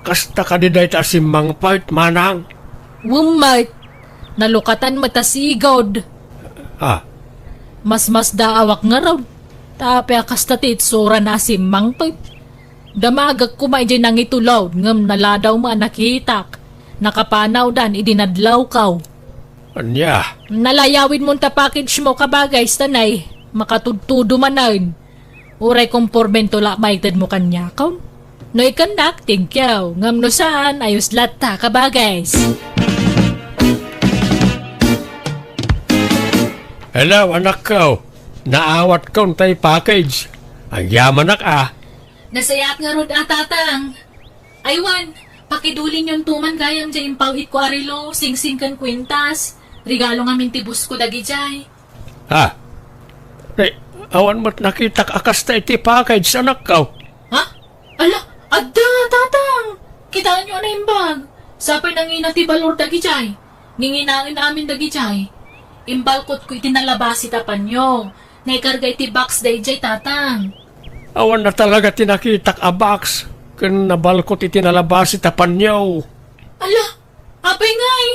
Kasta ka di dahi ta simbang part, manang. Wumait, nalukatan matasigod. Mas daawak nga raw. Tapi akasta ti itsura na simbang part. Damagag kumay dyan nang itulaw, ngam naladaw mo nakitak. Nakapanaw dan, idinadlaw kaw. Anya, Nalayawin mo ta package mo kabagay, stanay. Makatudtudo manan. Uray kompormento la maitad mo kanya kaw. No ikanak, thank you. Ngam no saan, ayos lata kabagay. hello anak ko. Naawat ko tay package. Ang yaman nak Nasayat nga rod atatang. Aywan, pakidulin yung tuman gayang dyan pawit ko arilo, sing-sing kan kwintas. Regalo nga mintibus ko dagi jay. Awan mo't nakita akas ta iti package anak ko. Ha? Ala, adda, tatang! Kitaan nyo na yung bag. Sapay nangina ti balor dagi jay. Nginginain namin dagi jay. Imbalkot ko itinalabasi tapan nyo. Naikarga iti box day jay, tatang. Awan na talaga tinakitak a box. Kun nabalkot itinalabas itapan niyo. Ala, apay ngay.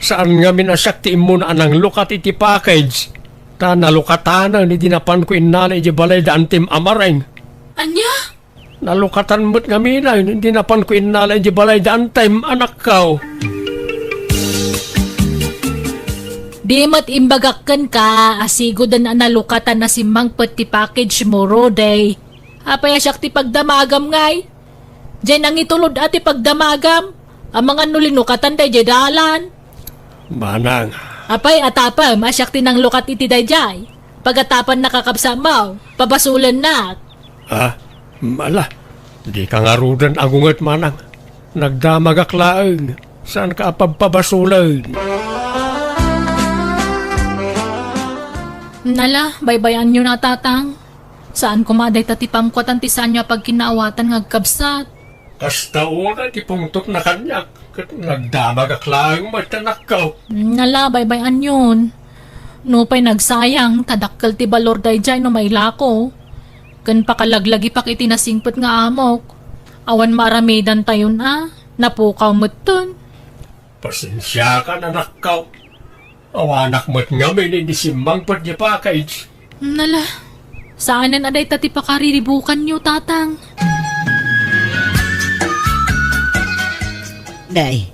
Saan nga minasakti mo na anang lukat iti package? Ta nalukatanan ni dinapan ko inanay di balay da antim amareng. Anya? Nalukatan mo't nga minay, hindi napan ko inanay di balay da antim anak kao. Di mat imbagakkan ka, asigodan na nalukatan na si Mang pati package mo, Roday. Apay asyak ti pagdamagam ngay. Diyan nang itulod ati pagdamagam. Ang mga nulinukatan day dalan. Manang, Apay atapa, masyak ti nang lukat iti day jay. Pagatapan nakakapsamaw, pabasulan na. mala, di ka nga rudan agungat manang. Nagdamagaklaang, saan ka apagpabasulan? Nala, baybayan nyo na tatang. Saan kumaday tatipamkwatan ti sanya pag kinaawatan ngagkabsat. Kasta una ti pungtot na kanyak, kat nagdamagaklaang matanak kao. Nala, baybayan yun. No pa'y nagsayang, tadakkel ti balor day jay no may lako. Kan pakalaglagi pak itinasingpet nga amok. Awan maramidan tayo na, napukaw mo't Pasensya ka na nakkaw. Awanak mo't nga may ninisimang pat niya package. Nala, saan na aday tati pakariribukan nyo, tatang? Day,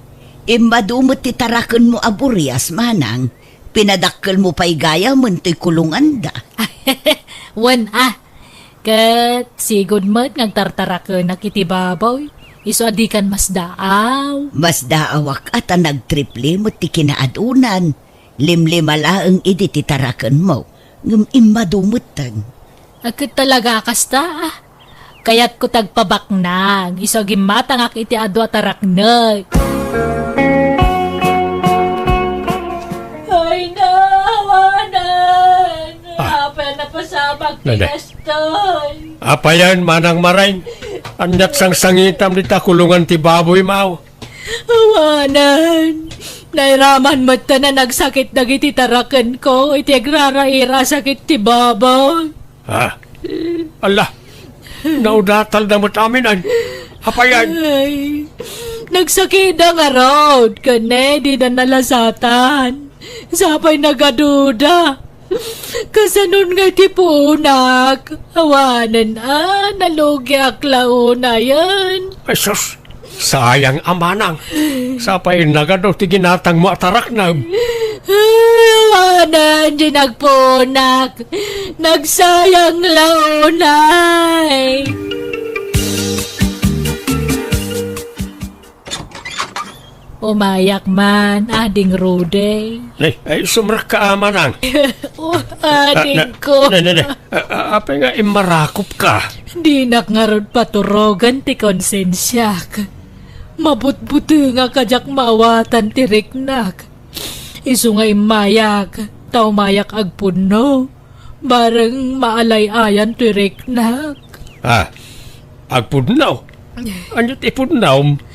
imadumot ti tarakan mo aburias, manang. Pinadakkel mo pa'y gaya mo to'y kulungan da. Wan kat sigod mo't ngagtartaraka na kitibabaw. Iso adikan mas daaw. Mas daawak at nagtriple mo ti kinaadunan. Limlima laang idi ti tarakan mo. Ngum imadumutan. Agkat talaga kasta Kayat ko tagpabaknag. Iso gimatangak iti adwa taraknag. Ay nawanan. Apa na pasabag Nade. tinastoy. Apa yan, manang marain? Anyat sang sangitam di kulungan ti baboy mau. Awanan. Nairaman mo ta na nagsakit dagiti tarakan ko. Iti agraraira sakit ti babaw. Allah, naudatal na mo't aminan. Apa yan? Ay, nagsakida nga road. Kane, di na nalasatan. Sapay nagaduda. Kasanon nga ti punak. Awanan nalugi aklauna yan. Ay sus, sayang amanang. Sapay nagado ti ginatang mo atarak na. Awanan di nagpunak. Nagsayang launay. Umayak man, ading Rude. Ay, sumrak ka amanang. Ading ko. Apa nga imarakop ka? Di nakngarod paturogan ti konsensyak. Mabutbuti nga kajak maawatan ti riknak. Isu nga imayak, tao mayak agpuno. Bareng maalay-ayan ti riknak. Agpudnaw. Anyot ipudnaw?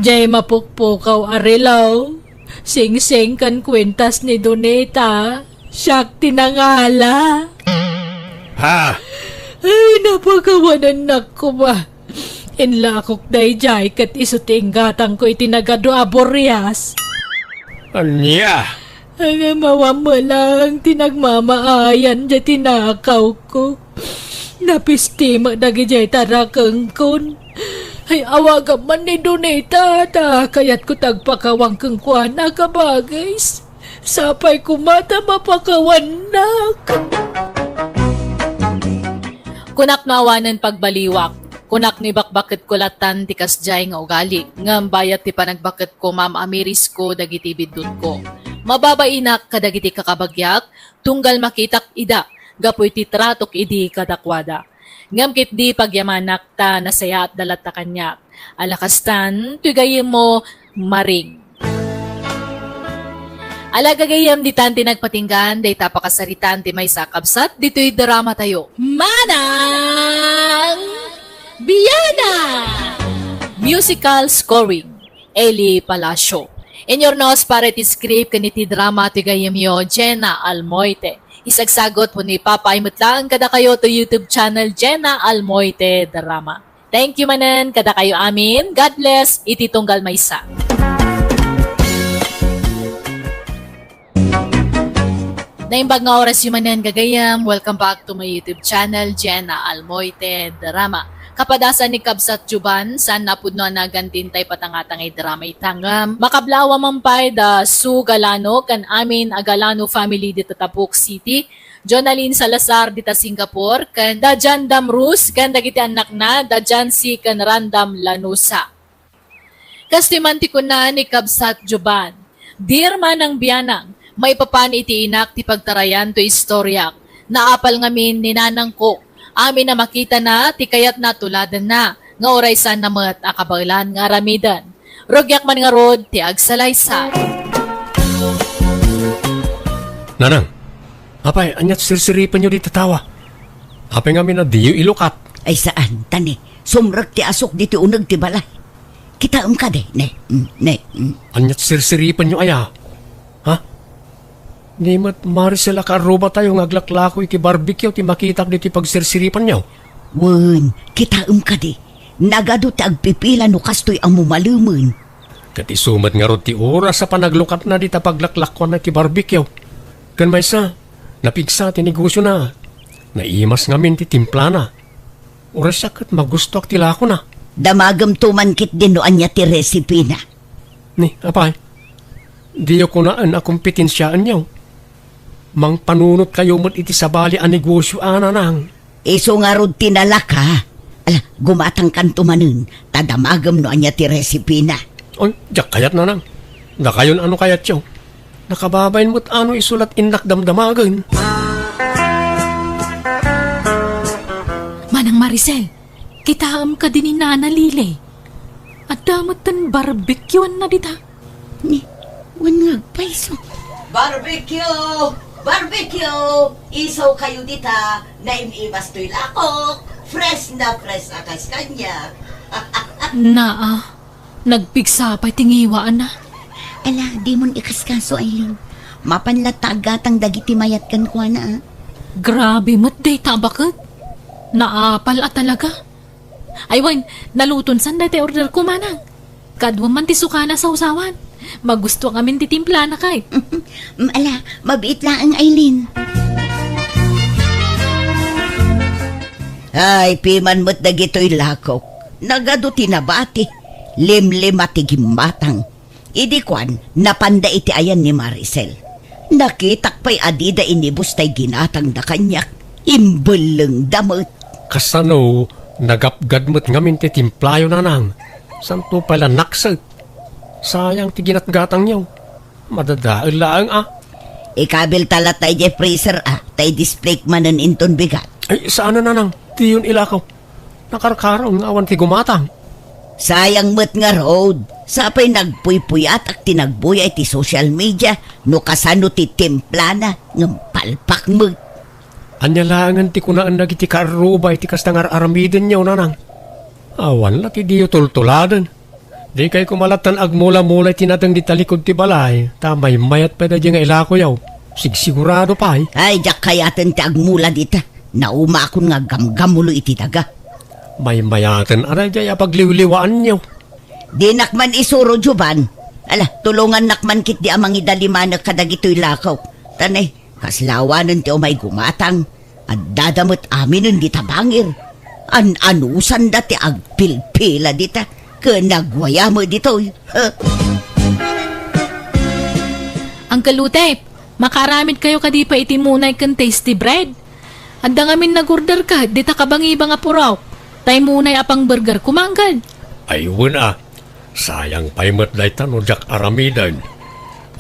Jay mapukpukaw arilaw. Sing-sing kan kwentas ni Doneta. Siyak tinangala. Ay, napagawanan na ko ba? Inlakok day jay kat isuting gatang ko itinagado aborias. Anya? Ang mawamo lang tinagmamaayan jay tinakaw ko. Napistima dagi jay tarakang kun. Ay awagam man ni Doneta ta kayat ko tagpakawang kang kuana ka bagais. Sapay kumata mapakawanak. Kunak nawanan pagbaliwak. Kunak ni bakbakit kulatan ti kasjay nga ugali. Ngam bayat ti panagbakit ko Ma'am Amiris ko dagiti bidun ko. Mababainak kadagiti kakabagyak, tunggal makitak ida, gapoy ti tratok idi kadakwada. Ngam kit di pagyamanak ta nasaya at dalat ta kanyak. Alakastan, tugayim mo maring. Alagagayam di tanti nagpatinggan, day tapakasaritan ti may sakabsat, dito'y drama tayo. Manang! Biana! Musical scoring, Eli Palacio. Inyor nos para iti script kaniti drama ti gayamyo Jenna Almoite. Isagsagot po ni Papa Imutlang kada kayo to YouTube channel Jenna Almoite Drama. Thank you manen kada kayo amin. God bless. Iti tunggal maysa. Naimbag nga oras yung manen gagayam. Welcome back to my YouTube channel Jenna Almoite Drama. Kapadasan ni Kabsat Juban, san napudno na gantintay patangatang ay drama itangam. Makablawa mampay da Su Galano kan amin Agalano family dito Tapuk City. Jonaline Salazar dita Singapore, kan da Jan Damrus, kan dagiti anak na, da Jan si kan Randam Lanusa. Kastimanti ko na ni Kabsat Juban. Dear manang biyanang, may papan iti inak ti pagtarayan to istoryak. Naapal ngamin ni nanang ko. Amin na makita na, ti kayat na tuladan na, nga oray san namat akabaglan nga ramidan. Rogyak man nga rod, ti agsalaysa. Nanang, apay, anyat sirsiripan nyo di tatawa. Apay nga na diyo ilukat. Ay saan, tani, sumrag ti asok dito unag ti balay. Kita ka de, ne. Anyat sirsiripan nyo aya. Ha? Di mat Maricel akaroba tayo ngaglaklako iti barbecue ti makitak diti pagsirsiripan nyo. Wen, kita ka de. Nagado ti agpipila no kastoy ang mumaluman. Kati sumat nga rod ti oras sa panaglukat na di ta paglaklakwan na ti barbecue. Kan maysa, napigsa ti negosyo na. Naimas ngamin ti timplana. Oras siya kat magusto ak tilako na. Damagam tumankit din no anya ti recipe na. Ni, apay, di ko naan na kompetensyaan nyo. Mang panunot kayo mo't iti sabali ang negosyo ananang. Iso nga rod tinalaka. Ala, gumatang kantumanin. Tadamagam no anya ti recipe na. Oy, jak kayat nanang. Na kayon ano kayat yaw. Nakababayin mo't ano isulat inak damdamagan. Manang Maricel, kitaam ka din ni Nana Lile. At damot tan barbecuean na dita. Ni, wan nga paiso. Barbecue! Barbecue! Isaw kayo dita na imibas to'y lakok. Fresh na fresh akas kanya. Nagpigsa pa'y tingiwaan na. Ala, di mon ikaskaso, Aileen. Mapanlatagatang dagiti mayat kan kwa na. Grabe mo't day tabakot. Naapal at talaga. Aywan, naluton san dati order ko manang. Kadwa man ti sukana sa usawan. Magusto kami titimpla na kay. Ala, mabiit lang ang Aileen. Ay, piman mo't dagito'y lakok. Nagado tinabati. Limlim at gimatang. Idikwan, napanda iti ayan ni Maricel. Nakitak pa'y adida inibus tay ginatang da kanyak. Imbeleng damot. Kasano, nagapgad mo't ngamin ti timplayo nanang. Santo pala naksat. Sayang ti ginatgatang nyaw. Madadaal laang Ikabil talat tay je freezer tay display manan inton bigat. Ay, saan na nanang? Di yun ilakaw. Nakarkaraw ng awan ti gumatang. Sayang mo't nga road. Sapay nagpuypuyat at tinagbuyay ti social media no kasano ti templana ng palpak mo. Anyalangan ti kunaan na iti karubay ti kastangar aramiden nyaw nanang. Awan la ti diyo tultuladan. Di kay kumalatan agmula-mula tinatang di talikod ti balay. Tamay mayat pa da di nga ilako yaw. Sigsigurado pa Ay, jak kayaten ti agmula dita. Nauma akong nga gamgamulo iti taga. May mayatan aray jaya pagliwliwaan nyaw. Di nakman isuro juban. Ala, tulungan nakman kit di amang idalimanak kadagito'y lakaw. Tanay, kaslawanan ti umay gumatang. At dadamot aminin di tabangir. Anusan dati agpilpila dita. Kanagwaya mo dito. Ang kalutep, makaramid kayo kadi pa iti munay kan tasty bread. Anda ngamin nag-order ka, di ta kabang-ibang apuraw. Tay munay apang burger kumanggan. Ayun sayang pa'y matday tanong jak aramidan.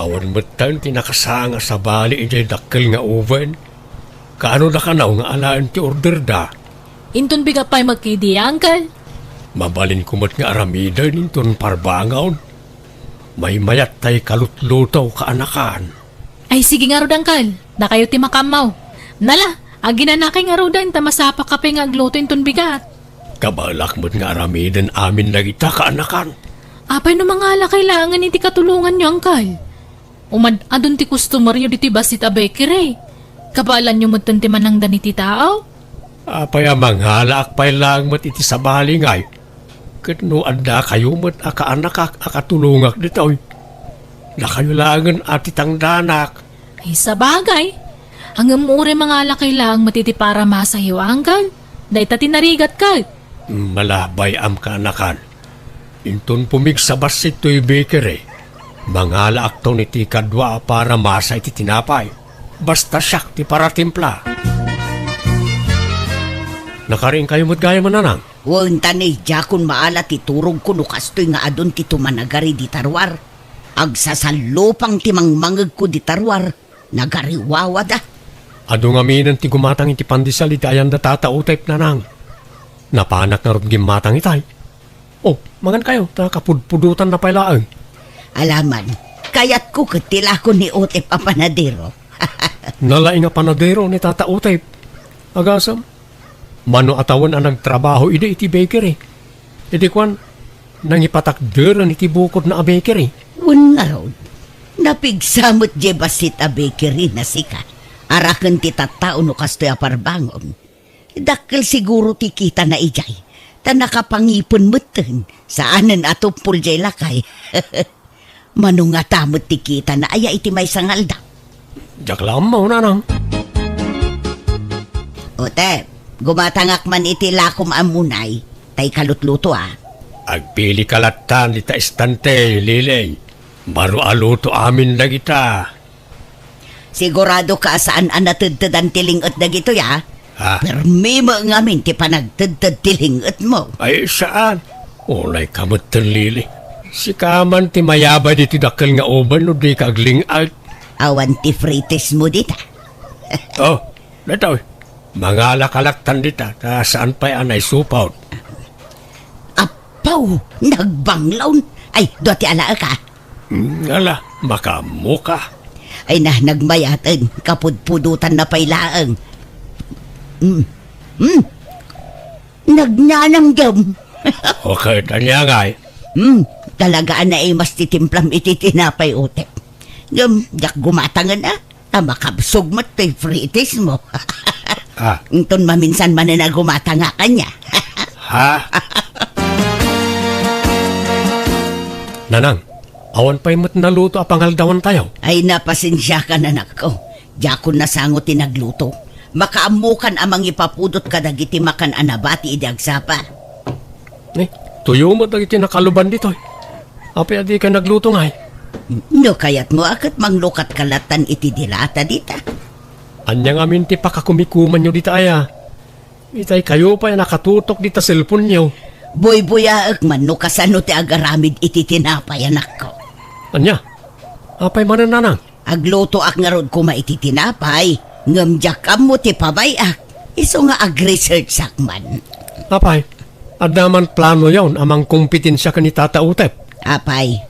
Awan matang tinakasanga sa bali ijay dakkel nga oven. Kaano na kanaw nga alaan ti order da? Inton biga pa'y magkidi, uncle. Mabalin kumot nga aramidan inton parbangaw. May mayat tay kalutlutaw kaanakan. Ay sige nga rod, uncle. Na kayo ti makamaw. Nala, agina na kay nga rodan ta masapa ka pa nga agluto inton bigat. Kabalak mo't nga aramidin amin na kita kaanakan. Apay no mga ala kailangan iti katulungan nyo, angkal. Umad adun ti customer yo diti basit a bakery. Kabalan nyo mo ti manang daniti tao? Apay amang halak pay lang mo't iti sabali ngay. Kat no anda kayo mo't akaanak akatulungak ditoy. Na kayo langan ati tangdanak. Ay sa bagay. Hanggang mure mga ala kailangan matiti para masayo, angkal. Dahil tati narigat ka. Malabay am kaanakan. Intun pumig sa basit to'y bakery. Mangala akto ni ti kadwa para masa iti tinapay. Basta siyak ti para timpla. Nakaring kayo mo't gaya mananang. Huwag tanay, jakon maala ti turog ko no kastoy nga adon ti tumanagari di tarwar. Agsasalopang ti mangmangag ko di tarwar. Nagariwawa da. Ado nga minan ti gumatang iti pandisal iti ayan da tatao type nanang. Napanak na ron gimatang itay. Oh, mangan kayo, nakapudpudutan na pailaan. Alaman, kayat ko katila ko ni Otep a panadero. Nalaing nga panadero ni tatao type. Agasam, mano atawan ang nagtrabaho iti iti bakery. Iti kwan, nangipatakderan iti bukod na a bakery. Un nga ron, napigsamot je basit a bakery na sika. Arakan ti tattao no kastoy a parbangon. Dakkel siguro ti kita na ijay. Ta nakapangipon meten saanen ato puljay lakay. Manungatamot ti kita na aya iti may sangalda. Jak lamaw nanang. Otep, gumatangak man iti lakom amunay. Tay kalutluto ah. Agpili kalatan ita estante, lilay. Baro aluto amin na kita. Sigurado ka saan anatudtudan tilingot na gito ya? Ha? Permi mo ngamin ti panagtudtud tilingot mo. Ay saan? Ulay kamot ten lili. Si kaman ti mayabay di ti dakkel nga uban no di kagling out. Awan ti frites mo dita. Oh, nataw. Mga lakalaktan dita. Ta saan pa'y anay supaw. Apaw, nagbanglaw. Ay, doti ala ka. Ngala, makamuka. Ay nagmayatan, kapudpudutan na pailaang. Nagnananggam. Okay, tanya ngay. Talagaan na ay mas titimplam ititinapay Otep. Jak gumatangan na, makabsog mo to'y fritis mo. Ah, Inton maminsan man na gumatanga ka niya. ha? Nanang, awan pa'y mat naluto a pangaldawan tayo. Ay napasensya ka na nako. Jakon na sangot tinagluto. Makaamukan amang ipapudot ka dagiti makan anabati idagsapa. Tuyo mo dagiti nakaluban dito. Apay adi ka nagluto ngay. No kayat mo akat manglukat kalatan iti dilata dita. Anyang amin ti pakakumikuman nyo dita aya. Itay kayo pa nakatutok dita cellphone nyo. Boy-boyaak man no kasano ti agaramid iti tinapay anak ko. Anya, apay manananang. Agluto ak nga rod kuma iti tinapay. Ngamjak mo ti pabayak. Iso nga ag-research sakman. Apay, at naman plano yon amang kompetensya ka ni Tata Utep. Apay,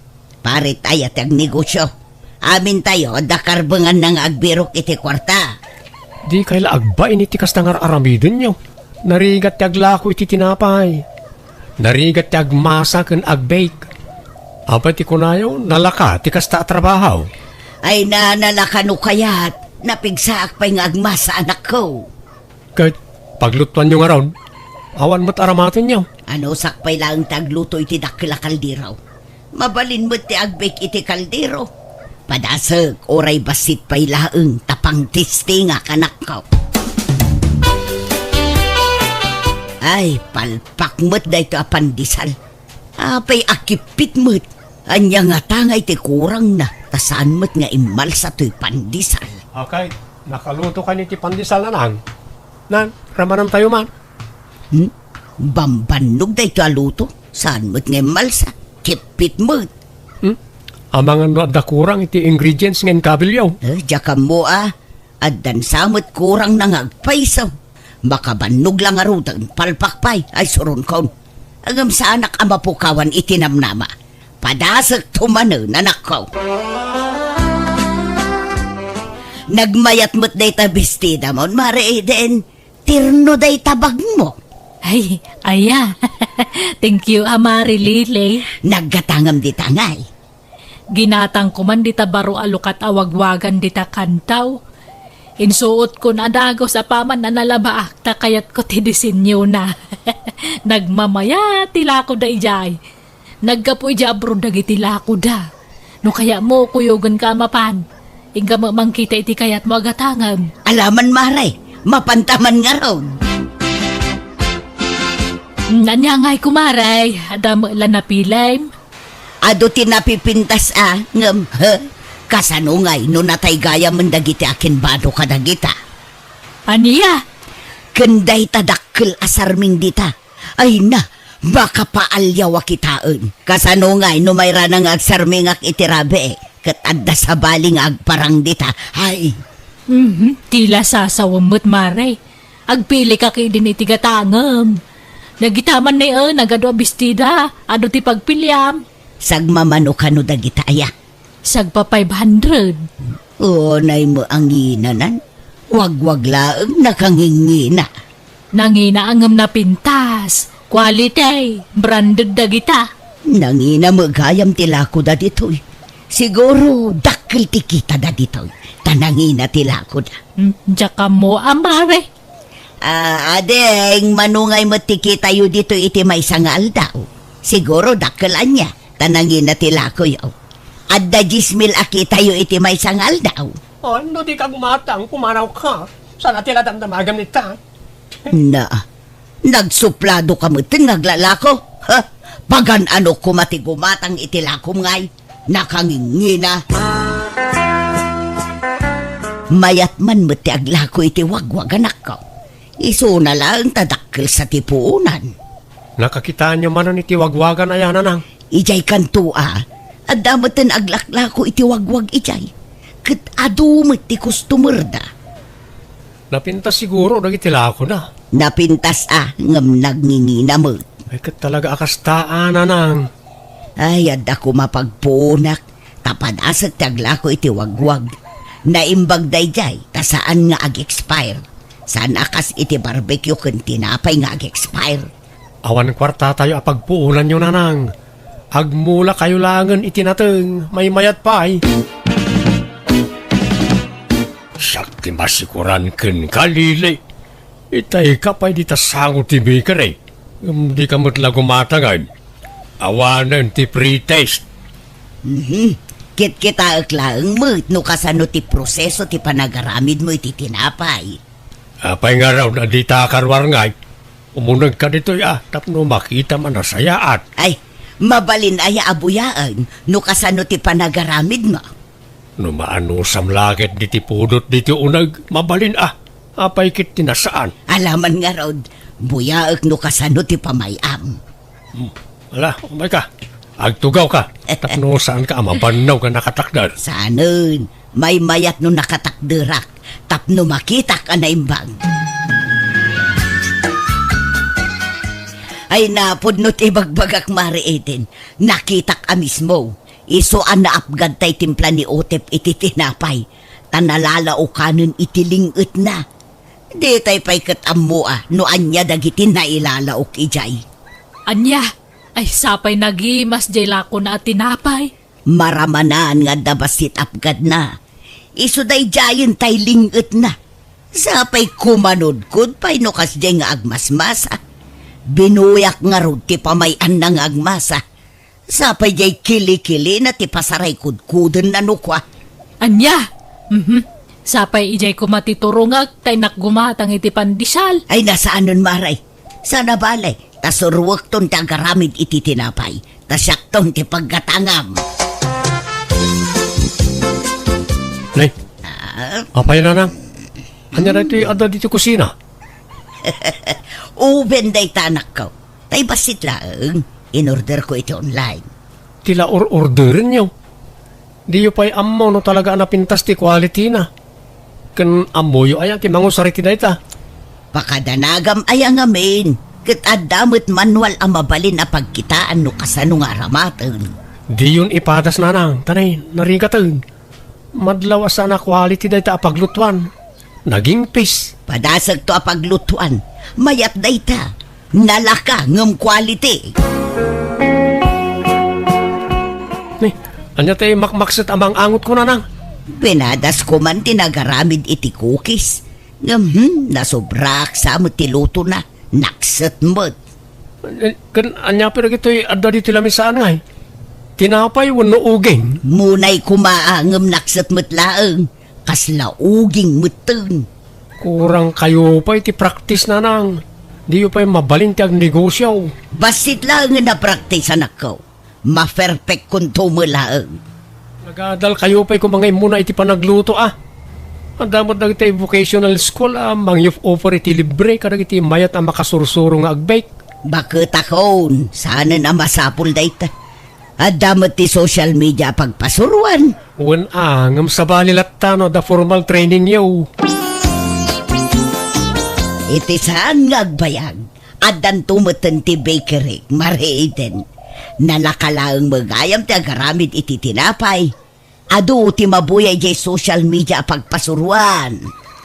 parit ayat ang negosyo. Amin tayo, dakarbangan ng agbirok iti kwarta. Di kaila agbain iti kastangar aramidin nyo. Narigat ti aglako iti tinapay. Narigat ti agmasa ken agbake. Apay ti kunayo, nalaka ti kasta trabaho. Ay nanalakano kayat, napigsaak pa'y nga agmasa anak ko. Kahit paglutuan nyo nga ron, awan mo't aramatin nyo. Ano sakpay lang tagluto iti dakila kaldiraw. Mabalin mo ti agbake iti kaldiro. Padasag, oray basit pa'y laeng tapang tistinga kanak ko. Ay, palpak mo't da ito apandisal. Apay akipit mo't. Anya nga tangay ti kurang na. Tasaan mo't nga imal sa to'y pandisal. Okay, nakaluto ka ni ti pandesal na nang. Nan, ramanan tayo man. Bambanog da ito aluto. Saan mo't nga imal sa kipit mo't. Amang ano at kurang iti ingredients ng kabilyaw. Diyakam mo Addan samot kurang nang agpaisaw. Makabanog lang arutang palpakpay ay surun kon. Agam sa anak ama pukawan itinamnama. Padasag tumano nanak ko. Nagmayat mo't day tabistida mo. Mare den, tirno day tabag mo. Ay, aya. Thank you, Amari Lily. Naggatangam di tangay. Ginatang ko man dita baro alukat awagwagan dita kantaw. Insuot ko na dago sa paman na nalabaak ta kayat ko tidisinyo na. Nagmamaya tila ko da ijay. Nagkapoy di abroad dagiti tila ko da. No kaya mo kuyogan ka mapan. Inga mamangkita iti kayat mo agatangam. Alaman maray, mapantaman nga raw. Nanyangay kumaray, adamo la napilay. Ado tinapipintas ngam, kasanungay no natay gaya man dagiti akin bado ka dagita. Aniya? Kenday tadakkel asarming dita. Ay na, baka paalyaw kitaan. Kasanungay no may ranang agsarming ak itirabe. Kat adda sa baling agparang dita. Ay, Tila sasawamot maray. Agpili ka kay din itigatangam. Nagitaman na nagadwa bestida. Ano ti pagpilyam? sagmamano ka no dagita aya. Sagpa 500. Unay mo ang inanan. Wag-wag laang nakangingina. Nangina angam na pintas. Quality. Branded dagita. Nangina mo gayam tilako da ditoy. Siguro dakkel tikita da ditoy. Tanangina tilako da. Tsaka mo amare. Adeng, manungay mo tikita yu dito iti may sangal daw. Siguro dakkelan niya. Tanangin na tilako yaw. Adda 10,000 akita yu iti may sangal daw. Ano di ka gumatang, kumaraw ka. Sana tila damdamagam nita. Na, nagsuplado ka mo naglalako. Ha? Pagan ano kumatigumatang itilakom ngay. Nakangingina. Mayat man mo ti aglako iti wagwag anak ko. Iso na lang tadakkel sa tipuunan. Nakakitaan niyo man ni tiwagwagan ayan nang. Ijay kantua, at damaten aglaklako iti wagwag ijay. Kat adumit ti customer da. Napintas siguro nagitila ako na. Napintas ngam nagngingina mo. Ay kat talaga akastaan nang. Ay, adda ko mapagpunak. Tapadasag taglako iti wagwag. Naimbag dayjay, ta saan nga ag-expire. Saan akas iti barbecue kun tinapay nga ag-expire. Awan kwarta tayo apagpuunan nyo nanang. Agmula kayo langan itinateng, may mayat pa ay. Sakti masikuran ken kalili. Itay ka pa'y di tasango ti bakery. Di ka matla gumatagad. Awanan ti pre-taste. Kit-kita aklang mo, no kasano ti proseso ti panagaramid mo iti tinapay. Apay nga raw na di takarwar ngay. Umunag ka dito tapno makita man na sayaat. Ay, mabalin aya abuyaan, no kasano ti panagaramid nga. No maano samlakit di ti pudot di ti unag, mabalin apay kit tinasaan. Alaman nga raw, buyaak no kasano ti pamayam. Wala, umay ka. Agtugaw ka. Tapno saan ka mabanaw ka nakatakdar. Saanon, may mayat no nakatakderak, tapno makita ka na imbang. Ay napod no tibagbagak mariitin, nakitak a mismo. Isuan na apgad tay timpla ni Otep iti tinapay, tanalala o kanon itilingot na. Di tay pay katammo no anya dagiti na ilalaok ijay. Anya? Ay sapay nagimas jay lako na at tinapay. Maramanan nga dabasit apgad na. Isu day jayin tay lingot na. Sapay kumanudkod pay no kasjay nga agmasmasa. Binuyak nga rod ti pamayan na nga agmasa. Sapay jay kili-kili na ti pasaray kudkuden na nukwa. Anya? Sapay ijay ko matiturungag tay nakgumatang iti pandisal. Ay nasaan nun maray? Sana balay, tasurwak ton ti agaramid iti tinapay. Tasyak ton ti paggatangam. Nay, apay na nang. Anya na iti ada dito kusina. Uben day tanak ko. Tay basit lang. In-order ko ito online. Tila orderin nyo. Di yu pa'y ammo no talaga napintas ti quality na. Kan ammo yu ayan ti mangusariti na ita. Pakadanagam ay ang amin. Kat adamot manual ang mabalin na pagkitaan no kasano nga ramatan. Di yun ipadas na nang. Tanay, narigatan. Madlaw sana quality na ita apaglutuan. Naging pis. Padasag to apaglutuan. Mayat day ta. nalaka ngem quality. Ni, anya tayo makmaksat amang angot ko nanang. Pinadas ko man tinagaramid iti cookies. Nasobrak sa mo tiluto na. Naksat mo. Kan anya pero gito'y adda di tilami sa anay. Tinapay wano uging. Munay kumaangam naksat mo't laeng. Kasla uging muteng. Kurang kayo pa iti practice nanang. Di yung pa'y mabalin ti ag negosyo. Basit lang nga napraktisan ako. Ma-perfect kung tumulaeng. Nagadal kayo pa'y kumangay muna iti panagluto Ang damot na iti vocational school mang youth offer iti libre kadag iti mayat ang makasursurong nga agbake. Bakit akon? Sana na masapul dayta. At damot ti social media pagpasuruan. Wan ngam sa balilat tano da formal training yaw. Iti saan nga agbayag. At dan tumutan ti bakery, Mariden. Nalakalaang magayam ti agaramid iti tinapay. Adu ti mabuyay jay social media pagpasuruan.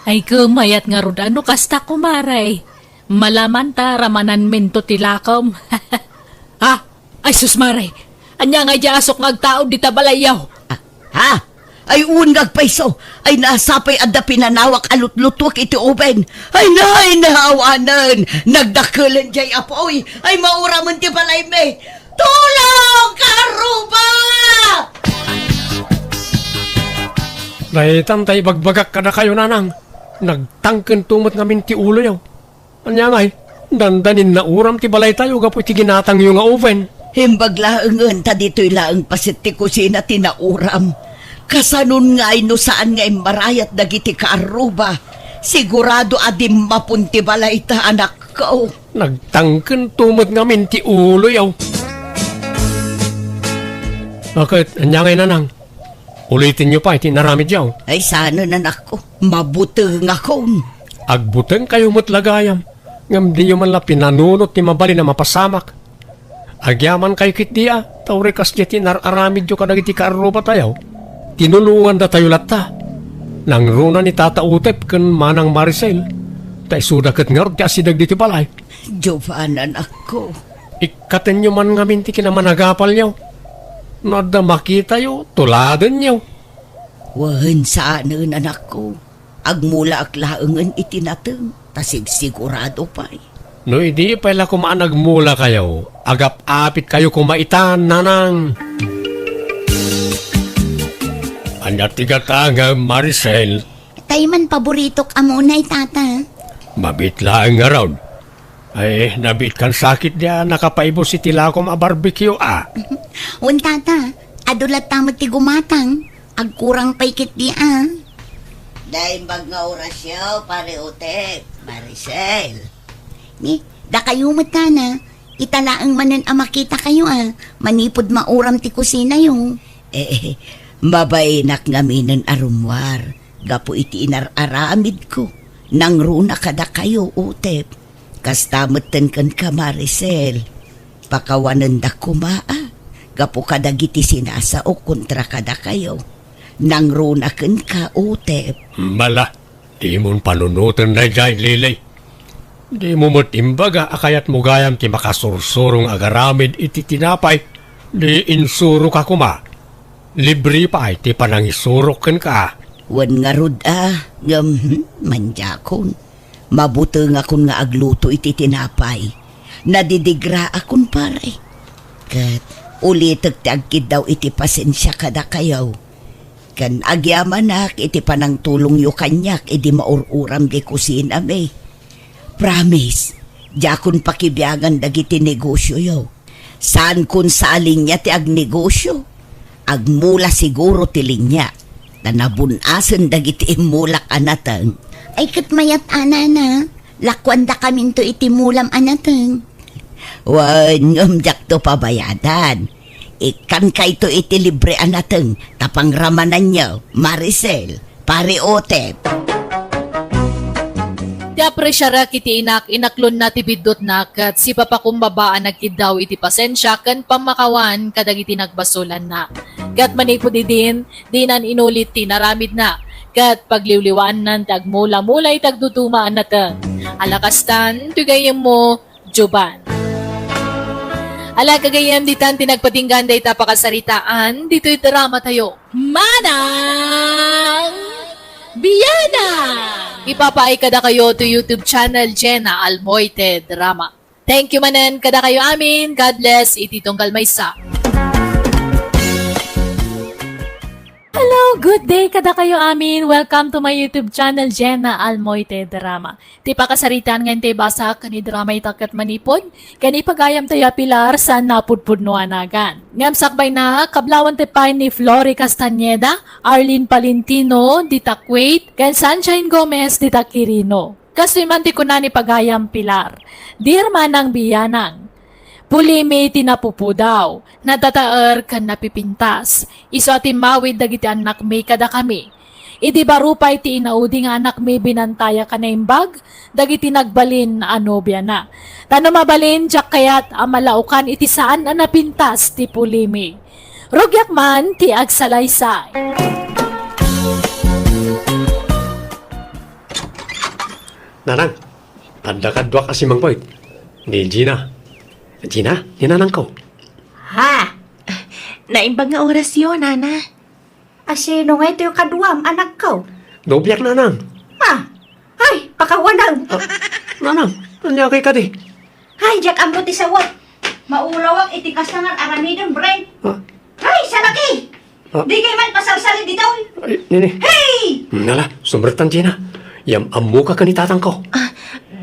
Ay kumayat nga rod ano kasta kumaray. Malaman ta ramanan minto tilakom. Ay susmaray. Anya nga asok ngagtaod di tabalayaw. Ha? Ay ungag paiso. Ay nasapay adda pinanawak alutlutwak iti oben. Ay nahawanan. Nagdakulan jay apoy. Ay mauraman ti balay me. Tulong, karuba! Dahil tay bagbagak kada kayo nanang. Nagtangken tumot ngamin ti ulo yaw. Anya ngay, dandanin na uram ti balay tayo gapo iti ginatang yung nga oven. Himbag laengen ta dito'y laeng pasit ti kusina tinauram. Kasanon nga no saan nga marayat dagiti kaaruba. Sigurado adim mapunti balay ta anak ko. Nagtangken tumot ngamin ti ulo yaw. Bakit, anya ngay nanang? Ulitin nyo pa iti naramid yaw. Ay sana nanak ko, mabuteng akon. Agbuteng kayo mo't lagayam. Ngam di yung man la pinanunot ni mabali na mapasamak. Agyaman kayo kit diya. Tauri kas ti nararamid yung kadagiti kaaruba tayo. Tinulungan da tayo latta. Nang runa ni Tata Utep kan manang Maricel. Tay sudakat nga rin ti asidag diti balay. Jovan anak ko. Ikaten nyo man ngamin ti kinamanagapal nyo. Nada makita yo, tuladan nyo. Wahan saan anak ko. Agmula aklaengen itinateng. Tasig sigurado pa. No, hindi pala kumaanagmula kayo. Agap-apit kayo kumaitan, nanang. Anya tigatanga, Maricel. Tayo man paborito ka munay, tata. Mabitlaan nga raw. Ay, nabit kan sakit niya, nakapaibo si Tilakom a barbecue, Un, tata, adulat tamot ti gumatang. Agkurang paikit di, Dahil bag nga orasyo, pare Utep, Maricel. Ni, da kayo mo na. Italaang manan makita kayo, Manipod mauram ti kusina yung. Mabainak nga minan arumwar. Gapo iti inararamid ko. Nang runa kada kayo, Utep. Kastamutan kan ka, Maricel. Pakawanan da kumaa. Gapo kada giti sinasa o kontra kada kayo. Nang runa kan ka, Utep. Mala, di mo panunutan na dyan, Lilay. Di mo matimbaga, akayat mo gayam ti makasursurong agaramid iti tinapay. Di insuro ka kuma. Libre pa ay ti panangisurok kan ka. Wan nga rod manjakon. Mabuto nga kun nga agluto iti tinapay. Nadidigra akon pare. Kat ulitek ti agkid daw iti pasensya kada kayaw. Kan agyamanak iti panang tulong yu kanyak iti maururam di kusina me. Promise, jakon pakibiyagan dagiti negosyo yo. Saan kun saling niya ti agnegosyo? Agmula siguro ti linya. Tanabunasan dagiti imulak anatang. Ay katmayat anana. Lakwan da kamin to itimulam anatang. Wan ngumjak to pabayadan. Ikan kay to iti libre anatang. Tapang ramanan nyo, Maricel, pare Utep. Ti apresyara kiti inaklon na ti bidot na kat si papakumbabaan nagkidaw iti pasensya kan pamakawan kadag iti nagbasulan na. Kat manipod din, dinan inulit ti naramid na. Kat pagliwliwan nan tagmula-mulay tagdutumaan na ta. Alakastan, tugayem mo, Juban. Ala kagayam ditan tinagpatinggan day tapakasaritaan, dito'y drama tayo. Manang Biyana! Ipapaay kada kayo to YouTube channel Jenna Almoite Drama. Thank you manan kada kayo amin. God bless. Ititong kalmaysa. Hello, good day kada kayo amin. Welcome to my YouTube channel Jenna Almoite Drama. Ti pakasaritan ngayon ti basa kani drama itakat manipod. Kani pagayam tayo pilar sa napudpudnoanagan. Ngam sakbay na kablawan ti pay ni Flory Castañeda, Arlene Palentino, Dita Quaid, kan Sunshine Gomez, Dita Quirino. Kasi man ti kuna ni pagayam pilar. Dear manang biyanang, puli may tinapupudaw, natataer kan napipintas. Iso ati mawid dagiti anak may kada kami. Idi barupay ti inaudi nga anak may binantaya ka na imbag, dagiti nagbalin anobya na. Tano mabalin, jak kayat amalaukan iti saan ang napintas ti puli may. Rugyak man ti agsalaysay. Nanang, tanda ka dwa kasi Mang Boy. Ni Gina. Gina, ninanang ko. Ha? Naimbag nga oras yun, Nana. Asino nga ito yung kaduam, anak ko? Nobyak nanang. Ha? Ay, pakawanag. Nanang, tanya kay ka di. Ay, Jack, ang buti sa wat. Maulawak itikas na nga aramidon, brain. Ha? Ay, salaki! Ha? Di kayo man pasalsali dito. Ay, nini. Hey! Nala, sumbertan Gina. Yam amu ka ni tatang ko.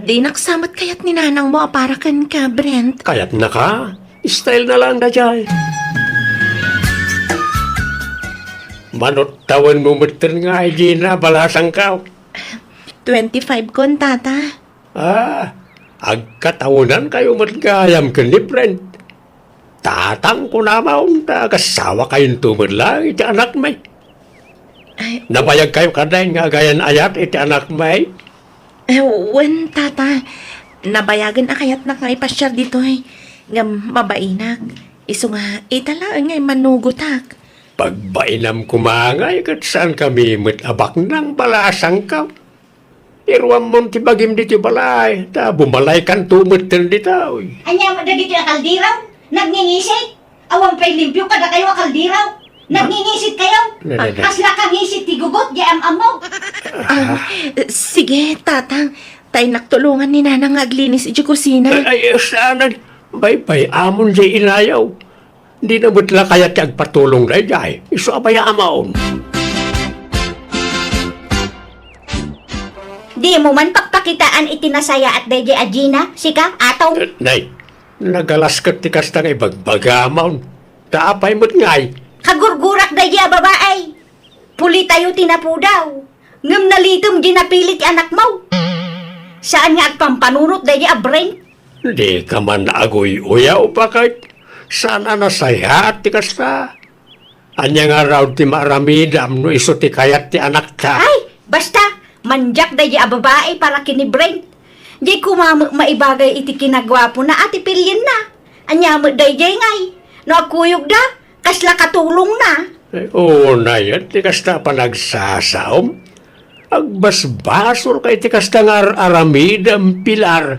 Di naksamat kayat ni nanang mo aparakan ka, Brent. Kayat na ka. Style na lang da jay. Manot tawan mo matan nga ay Gina, balasang ka. 25 kon, tata. Agkatawanan kayo matgayam ka ni Brent. Tatang ko naman, kasawa kayong tumadlang iti anak may. Ay, Nabayag kayo kaday nga gayan ayat iti anak may. wen, tata. Nabayagan akayat na nga ipasyar dito ay. Nga mabainag. Iso nga, itala nga manugutak. Pagbainam kumangay kat saan kami abak ng balasang ka. Iruam mo ti bagim dito balay. Ta bumalay kan tumatan dito. Anya mo dagiti akaldiraw? Nagningisit? Awang pay limpyo kada kayo akaldiraw? Nagningisit kayo? Nene. Kasla kang hisit ti gugot, di am mo. Sige, tatang. Tay naktulungan ni nanang aglinis iti kusina. Ay, saan? Bay, amon jay inayaw. Di na butla kaya ti agpatulong na jay. Iso abaya amaon. Di mo man pakpakitaan itinasaya at deje Agina, sika, ataw. Nay, nagalaskat ti kastang ibagbagamaon. Taapay mo't ngay. Kagurgurak deje a babaay. Puli tayo tinapudaw. Ngam nalitom ginapilit anak mo. Saan nga agpampanunot deje a brain? Di ka man agoy-uyaw pa kahit sana nasaya at ti kasta. Anya nga raw ti maramidam no iso ti kayat ti anak ta. Ay, basta, manjak deje a babaay para kini brain. Di ko maibagay iti kinagwapo na ati pilyin na. Anya mo deje ngay. No akuyog da, kasla katulong na. Oo na yan, ti kasta pa nagsasaom. Agbasbasol kay ti kasta nga aramidam pilar.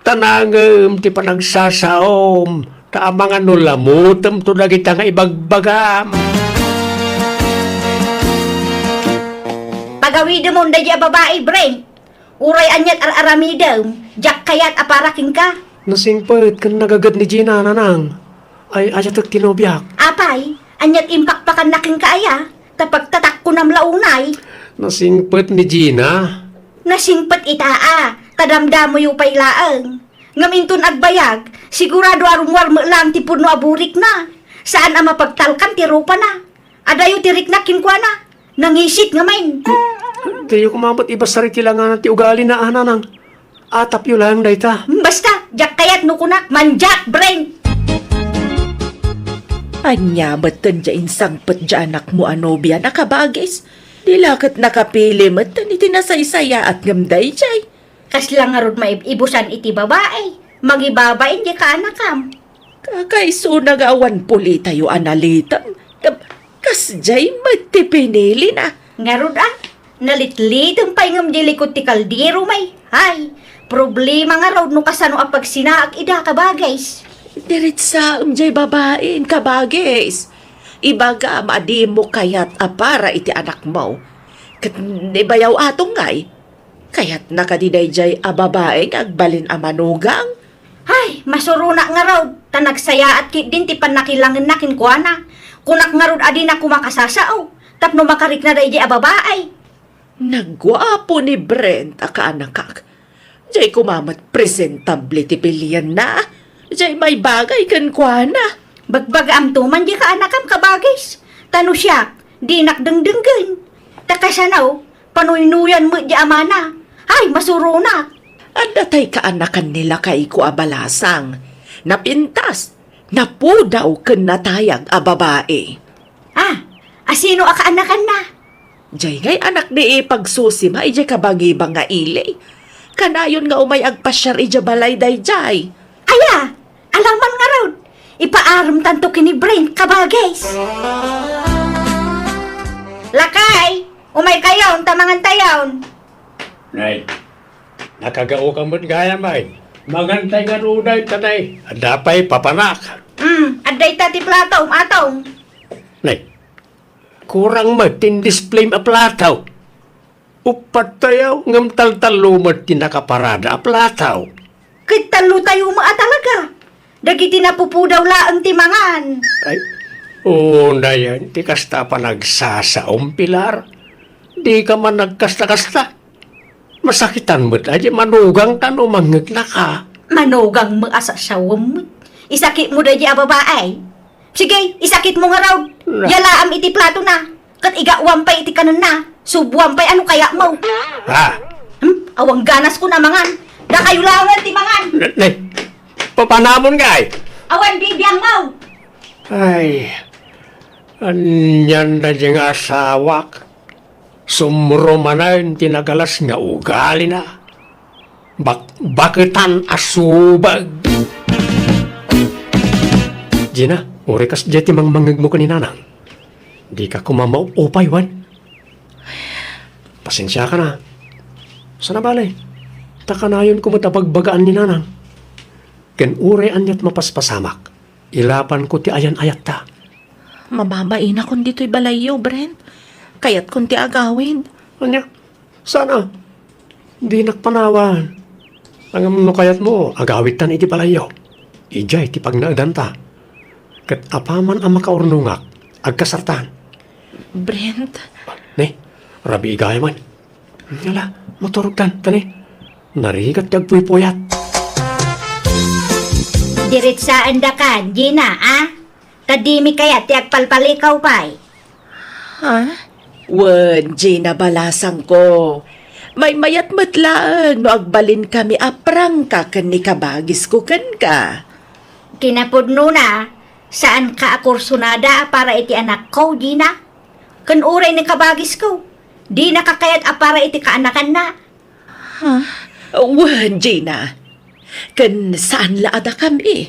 Tanangem ti pa nagsasaom. Taamangan no lamutem to dagita nga ibagbagam. Pagawid mo deje a babae brain. Uray anyat aramidam, jak kayat aparaking ka. Nasingpait kan nagagad ni Gina nanang. Ay, ayat at tinobyak. Apay, anyat impakpakan naking kaaya, tapag tatak ko ng launay, Nasingpait ni Gina. nasingpat itaa, kadamdamo yung pailaang. Ngaminton agbayag, sigurado arumwar mo lang ti puno aburik na. Saan ang mapagtalkan ti rupa na? Adayo tirik na kinkwa na. Nangisit nga main. Tayo kumamat iba sa ritilangan at ugali na ananang. Atap yun lang dayta. Basta, jak kayat nukunak, manjak brain. Anya, batan dyan sangpat dyan anak mo anobya nakabagis. Dilakat nakapili matan iti nasaysaya at ngamday jay. Kaslang nga rod maibusan iti babae. Magibabain di ka anakam. Kakaiso nagawan puli tayo analitan. Kas jay matipinili na. Nga rod ah, Nalitlit ang paingam di likod ti kaldero may. Ay, problema nga raw no kasano ang pagsinaag ida ka bagays. Diretsa umjay babaen kabagis. Ibaga maadi mo kayat apara iti anak mo. Kat ibayaw atong ngay. Kayat nakadidayjay a babaeng agbalin a manugang. Ay, masuruna nga raw. Tanagsaya at kit din ti panakilangan nakin kuana. Kunak nga raw adi na kumakasasao. Tapno makarik na day a babaay. Nagwapo ni Brent a kaanakak. Jay kumamat presentable ti pilian na. Jay may bagay kan kuana. Bagbaga am tuman di ka anakam kabagis. Tano siya, di nakdengdenggen. Takasanaw, panuynuyan mo di amana. Ay, masuruna. At datay kaanakan nila kay kuabalasang. Napintas, napudaw ken natayag a babae. Ah, asino akaanakan na? Jay ngay anak ni pagsusima ijay kabangibang nga ili. Kanayon nga umay agpasyar ija balay dayjay. Aya, alaman nga raw. Ipaaram tanto kini Brent kabagis. Lakay, umay kayon, tamangan tayon. Nay, nakagao ka mo't gaya may. Magantay nga ruday tanay. Adapay papanak. Aday tati plato, atong. Nay, kurang matindisplay a plataw. Upat tayaw ngam taltalumat tinakaparada a plataw. Kitalo tayo maa talaga. Dagiti napupudaw laang timangan. Ay, oo na yan. Di kasta pa nagsasaong pilar. Di ka man nagkasta-kasta. Masakitan mo't aja manugang ka no mangag na ka. Manugang mo asasawam mo. Isakit mo dahi a babae. Sige, isakit mo nga raw. Yalaam iti plato na. Kat igawam pa iti kanan na. Subuam pa ano kaya mo. Ha? Awang ganas ko na mangan. Da kayo langan ti mangan. Nay, papanamon ka ay. Awan bibiyang mo. Ay, anyan na diyang asawak. Sumro manayon tinagalas nga ugali na. Bakitan asubag. Gina, urikas jeti mang mangag mo kaninanang. Di ka kumamaw upay, Wan. Pasensya ka na. Sana balay? Takanayon kumatapagbagaan ni nanang. Ken ure anyat mapaspasamak. Ilapan ko ti ayan ayat ta. Mamamain akong dito'y balayo, Brent. Kaya't kunti agawin. Anya, sana. Di nakpanawan. Ang no kayat mo, agawit tan iti palayo. Ijay ti pagnaagdanta. Kat apaman ang makaurnungak, agkasartan. Brent, Ne, rabi igay man. Yala, motorog tan, tani. Narigat kagpuy-puyat. Diritsaan da kan, Gina, ah? Kadimi kaya ti agpalpalikaw pa'y. ha? Wen, Gina balasang ko. May mayat matlaan no agbalin kami aprang ka ken ni kabagis ko ken ka. Kinapudno na, saan ka akursunada para iti anak ko, Gina? Kan uray ni kabagis ko. Di nakakayat para iti kaanakan na. Wen, Gina. Ken saan laada kami?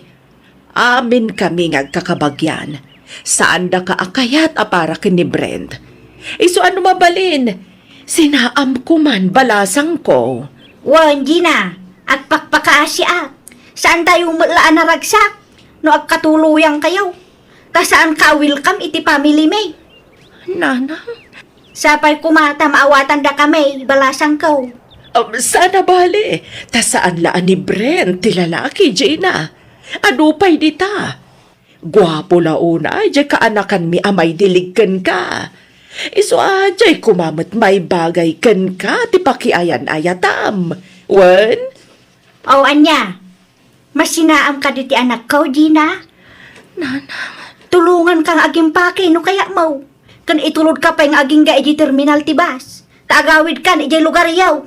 Amin kami ngagkakabagyan. Saan da ka akayat para ken ni Brent? Iso ano mabalin? Sinaam ko man balasang ko. Wan, Gina, agpakpakaasya. Saan tayo malaan na ragsak? No agkatuluyang kayo. Kasaan ka welcome iti family may? Nanang? Sapay kumata maawatan da kami, balasang ko. Sana bali. Ta saan laan ni Brent, ti lalaki, Gina? Adupay dita. Gwapo launa, di kaanakan mi amay diligkan ka. Iso ajay kumamat may bagay kan ka, ti pakiayan ayatam. Wen? O anya, masinaam ka diti anak ko, Gina? Nanang. Tulungan kang aging pake, no kaya mo. Kan itulod ka pa yung aging ga iji terminal tibas. Taagawid kan iji lugar yaw.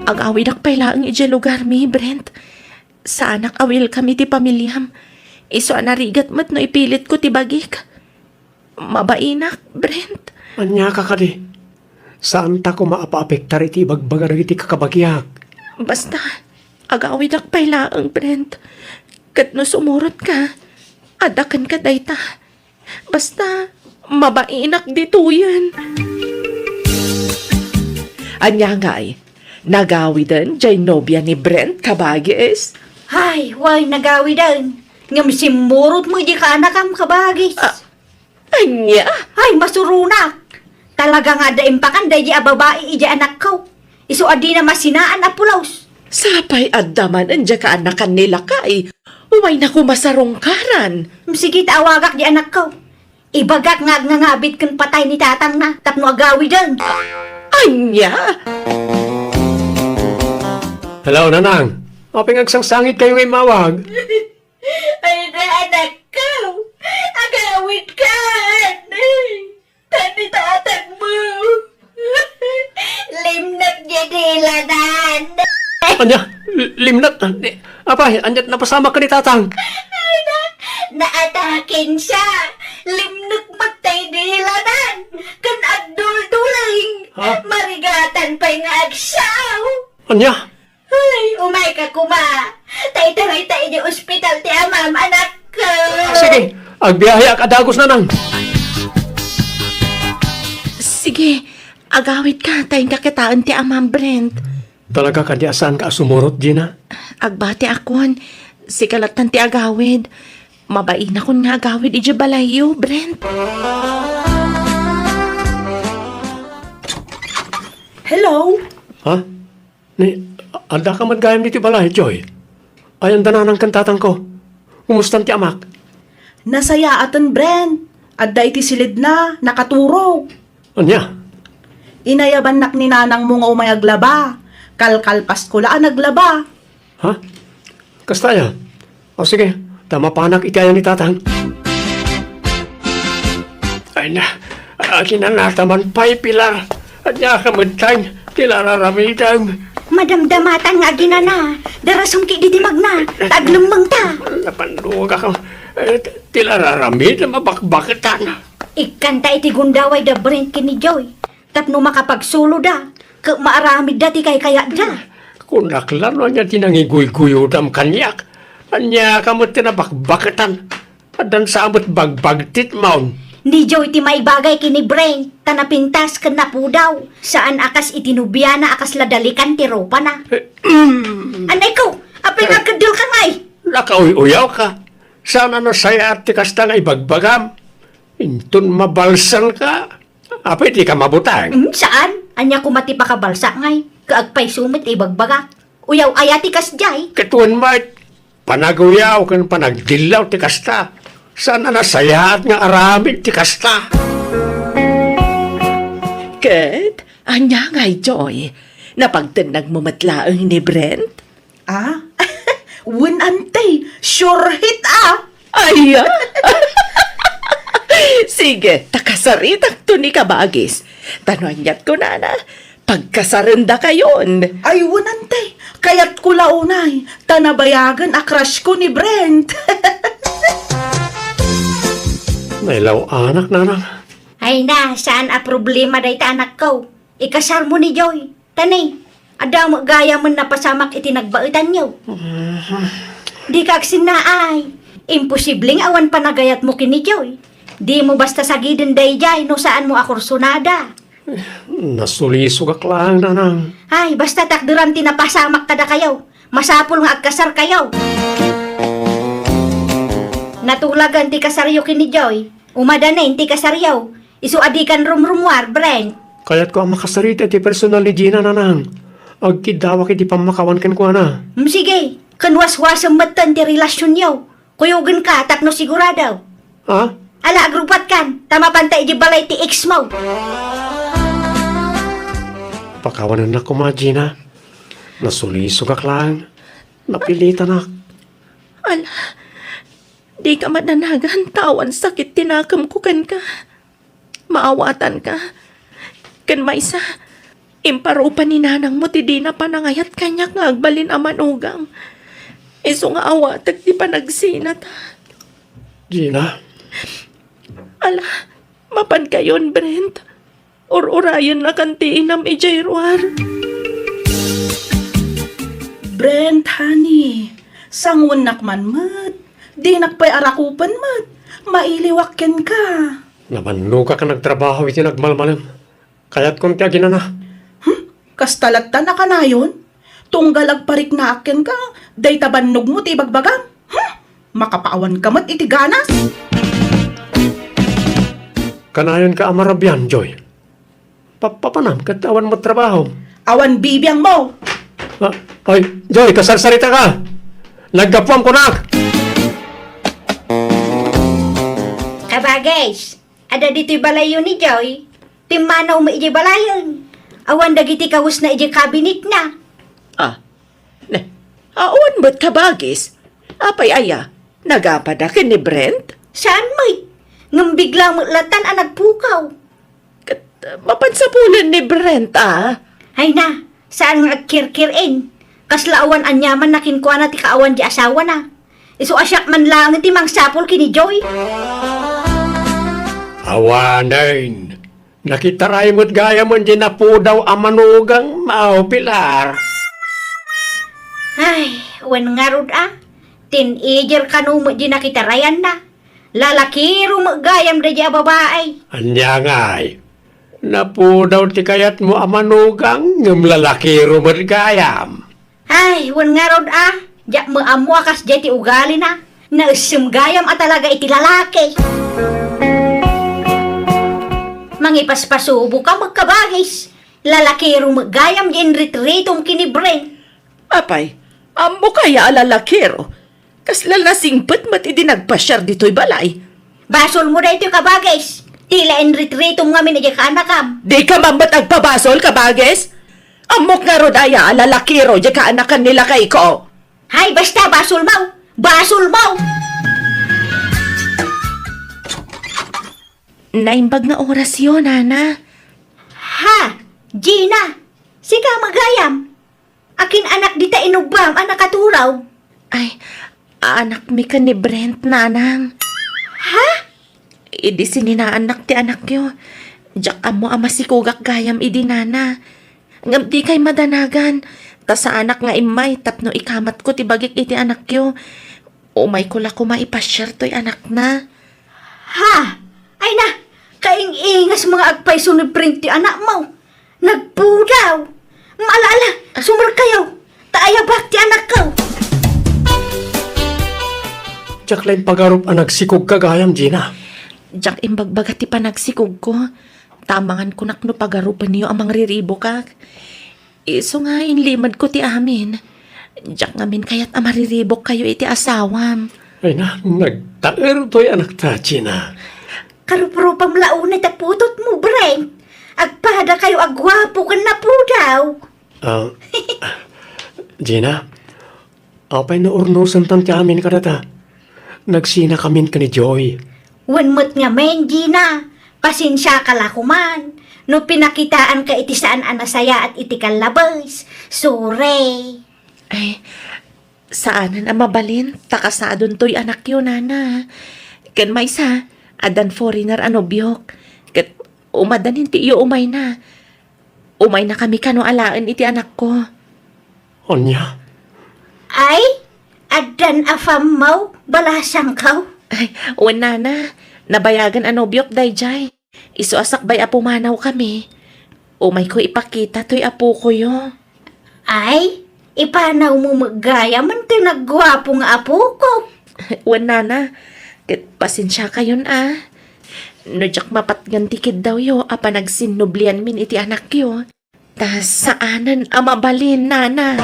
Agawid ak pala ang ije lugar mi, Brent. Sa anak awil kami ti pamilyam. Iso anarigat mat no ipilit ko ti bagik. Mabainak, Brent. Anya ka kadi. Saan ta ko maapaapektar iti bagbagar iti kakabagyak? Basta, agawid ak pala ang Brent. Kat no sumurot ka, adakan ka dayta. Basta, Mabainak dito yan. Anya nga'y, nagawi din jay nobya ni Brent kabagis. Hay, way nagawi dan. Ngam simurot mo di ka anak am kabagis. Anya? Ay, masurunak. Talaga nga da impakan da a babae ija anak ko. Isu adi na masinaan a pulaws. Sapay addaman anja ka anakan nila kay. Umay na kumasarongkaran. Sige awagak di anak ko. Ibagak nga ngabit kan patay ni tatang na. Tapno agawi dan. Anya? Hello, nanang. Maping agsangsangit kayo ngay mawag. Ay na anak ko. Agawit ka. Tani tatang mo. Limnat niya nilanan. Anya, limnat. Apay, anyat na pasama ka ni tatang. Naatakin siya. Limnat matay nilanan. Kan agdul-duling. Ha? Marigatan pa'y nga agsaw. Anya, Ay, umay ka kuma. Tay-taray tayo di ospital ti amam, anak ko. sige, agbiyahe ak adagos nanang. Sige, agawit ka tayong kakitaan ti Amang Brent. Talaga ka di asan ka sumurot, Gina? Agbati akon, si kalatan ti agawid. Mabain akon nga agawid iji balayo, Brent. Hello? Ha? Anda ka madgayam dito balay, Joy. Ayan dananang kantatang ko. Kumustan ti amak? Nasaya atan Brent. Adda iti silid na, nakaturog. Anya? Inayaban nak ni nanang mo nga umayaglaba. Kalkalpas ko laan naglaba. Ha? Kasta yan? O sige, tama panak ikaya ni tatang. Ay na, kinanataman pa'y pilar. At niya kamadtang, tilararamitan. Madamdamatan nga ginana. Darasong ki di magna. Taglumang ta. Napanduog ako. Tilararamid na mabakbakitan. Ikanta iti gundaway da Brent kini Joy. Tapno makapagsulo da. Ka maaramid dati kay kaya da. Kung naklaro niya tinangiguy-guyudam kanyak. Anya kamot tinabakbakitan. At dan samot bagbagtit maun. Ni Joy ti maibagay kini Brent. Tanapintas ka na po daw. Saan akas itinubyana akas ladalikan ti ropa na. Anay ko, apay nagkadil ka ngay. Nakauy-uyaw ka. Sana nasaya at tikasta nga ibagbagam. Intun mabalsan ka. Apay di ka mabutang. Saan? Anya ko mati pa kabalsa ngay. Kaagpay sumit ibagbaga. Uyaw ayati kas jay. Katuan mat, panaguyaw kan panagdilaw ti kasta. Sana nasayaat nga aramid ti kasta. Kat, anya nga'y Joy. Napagtanag mo matlaang ni Brent? Ah? Win antay, sure hit ah! Ay, sige, takasaritak to ni Kabagis. Tanonyat ko na pagkasaranda kayon. Ay, win antay, kayat ko launay, tanabayagan a crush ko ni Brent. Nailaw anak nanang. Ay na, saan a problema day ta anak ko? Ikasar mo ni Joy. Tanay, ada mo gaya mo na pasamak itinagbaitan niyo. Di kaksin na ay. Imposibleng awan panagayat mo kini Joy. Di mo basta sagidin day jay no saan mo akursunada. Nasulisog ak lang nanang. Ay, basta takdiran tinapasamak kada kayo. Masapul nga agkasar kayo. Natulagan ti kasaryo kini Joy. Umadanin ti kasaryo. Isu adikan rumrumwar, Brent. Kaya't ko ang makasarita ti personal ni Gina nanang. Agkidawak iti pamakawan kan ko na. Sige, kanwas-wasang matan ti relasyon niyo. Kuyugan ka, tapno sigurado. Ha? Ala, agrupat kan. Tama pantay di balay ti ex mo. Pakawanan na ko mga Gina. Nasulisog ak lang. Napilitan ak. Ala, di ka mananagan tawan sakit tinakam ko kan ka. Maawatan ka. Kan maysa, imparupan ni nanang mo ti di na panangayat kanyak nga agbalin aman ugang. Iso nga awatag di pa nagsinat. Gina, Ala, mapan kayon, Brent. Or-orayan na kanti inam ijayruar. Brent, honey, sangun nakman mat. Di nakpay arakupan mat. Mailiwakken ka. Naman ka nagtrabaho iti nagmalmalam. Kaya't kung tiya ginana. Kastalagta na ka na yun. Tunggal agparik na akin ka, day tabannog mo ti bagbagang. Makapaawan ka mat iti ganas. Kanayon ka amarabyan, Joy. Papanam, katawan mo trabaho. Awan bibiyang mo. Ay, Joy, kasarsarita ka. Naggapuan ko na. Kabagay, ada dito'y balayon ni Joy. Timanaw mo iji balayon. Awan dagiti kawus na iji kabinet na. Aon ba't kabagis? Apay aya, nagapadakin ni Brent? Saan may? Ngam bigla mo latan ang nagpukaw. Mapansapulan ni Brent, Hay na, saan nga agkirkirin? Kaslaawan anyaman na kinkuha na ti kaawan di asawa na. Isu asyak man lang iti mang sapol kini Joy. Awanain. Nakitaray mo't gaya mo di na po daw amanugang Pilar. Ay, wan nga rod Teenager ka no mo di nakitarayan na. Lalaki rumagayam da di babae. Anya nga'y. Na po daw ti kayat mo amanugang ng lalaki rumadgayam. Ay, wan nga rod Diyak mo amo akas di ti ugali na. Nausum gayam talaga iti lalaki. Mangipaspasubo ka magkabagis. Lalaki rumagayam di inritritong kinibren. Apay, amo kaya alalakero. Kaslal na singpet mat idinagpasyar dito'y balay. Basol mo na ito kabagis. Tila inritritong ngamin na ka anakam. Di ka mambat agpabasol, kabages? Amok nga rod aya alalakero di ka anakan nila kay ko. Hay, basta basol mo! Basol mo! Naimbag nga oras yun, Nana. Ha! Gina! Sika magayam! Akin anak dita inubam, anak katuraw. Ay, anak mi ka ni Brent, Nanang. Ha? Idi sininaanak ti anak yo. Diyak amo ama si kugak gayam idi nana. Ngam di kay madanagan. Ta sa anak nga imay tapno ikamat ko ti bagik iti anak yo. Umay ko la ko maipasyar to'y anak na. Ha? Ay na! Kaing-ingas mga agpay sunod print ti anak mo. Nagpudaw! Maalala, sumur kayo! Taayabak ti anak ko! Diyak lang pagarup ang nagsikog kagayam, Gina. Diyak imbagbaga ti panagsikog ko. Tamangan ko nakno pagarupan niyo amang riribo ka. Iso nga inlimad ko ti amin. Diyak ngamin kayat amariribok kayo iti asawam. Ay na, nagtaer to'y anak ta, Gina. Karupropam launay taputot mo, Brent. Agpada kayo agwapo ka na po daw. Gina, apay na urnusan tan ti amin kadata. Nagsina kamin ka ni Joy. Wanmot nga men, Gina. Pasensya ka la kuman. No pinakitaan ka iti saan anasaya at iti kalabas. Sure. Ay, saanan ang mabalin? Takasadon to'y anak yun, nana. Kan may sa, adan foreigner anobyok. Kat umadanin ti iyo umay na. Umay na kami kano alaan iti anak ko. Anya? Ay, adan afam mo, balasang kaw. Ay, wana na. Nabayagan anobyok dayjay. Isu asak bay apo manaw kami. Umay ko ipakita to'y apo ko yo. Ay, ipanaw mo magaya man ti naggwapo nga apo ko. Wana na. Kat pasensya kayon No jak mapatgan tikid daw yo apa nagsinublian min iti anak yo. Tas saanan amabalin, nana.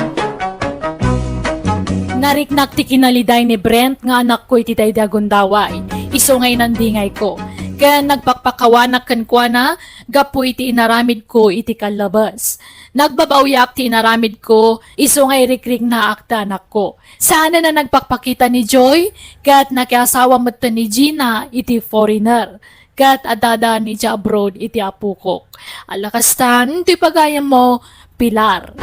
Nariknak ti kinaliday ni Brent nga anak ko iti daydagon daway. Iso ngay nandingay ko. Kaya nagpakpakawanak kan kwa na, gapo iti inaramid ko iti kalabas. Nagbabawyak ti inaramid ko, iso ngay rikrik na akta anak ko. Sana na nagpakpakita ni Joy, kat nakiasawa mo ni Gina iti foreigner. Kat adada ni ja abroad iti apukok. Alakastan, ti pagayam mo, Pilar.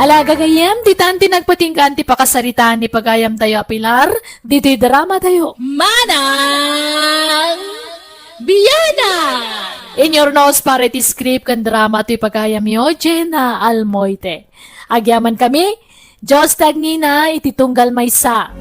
Alaga gayam, di tanti nagpatingkan ti pakasaritaan ni pagayam tayo Pilar, dito'y drama tayo, Manang Biyana! In your nose para iti script kan drama ti pagayam yo, Jenna Almoite. Agyaman kami, Diyos tagnina iti tunggal maysa.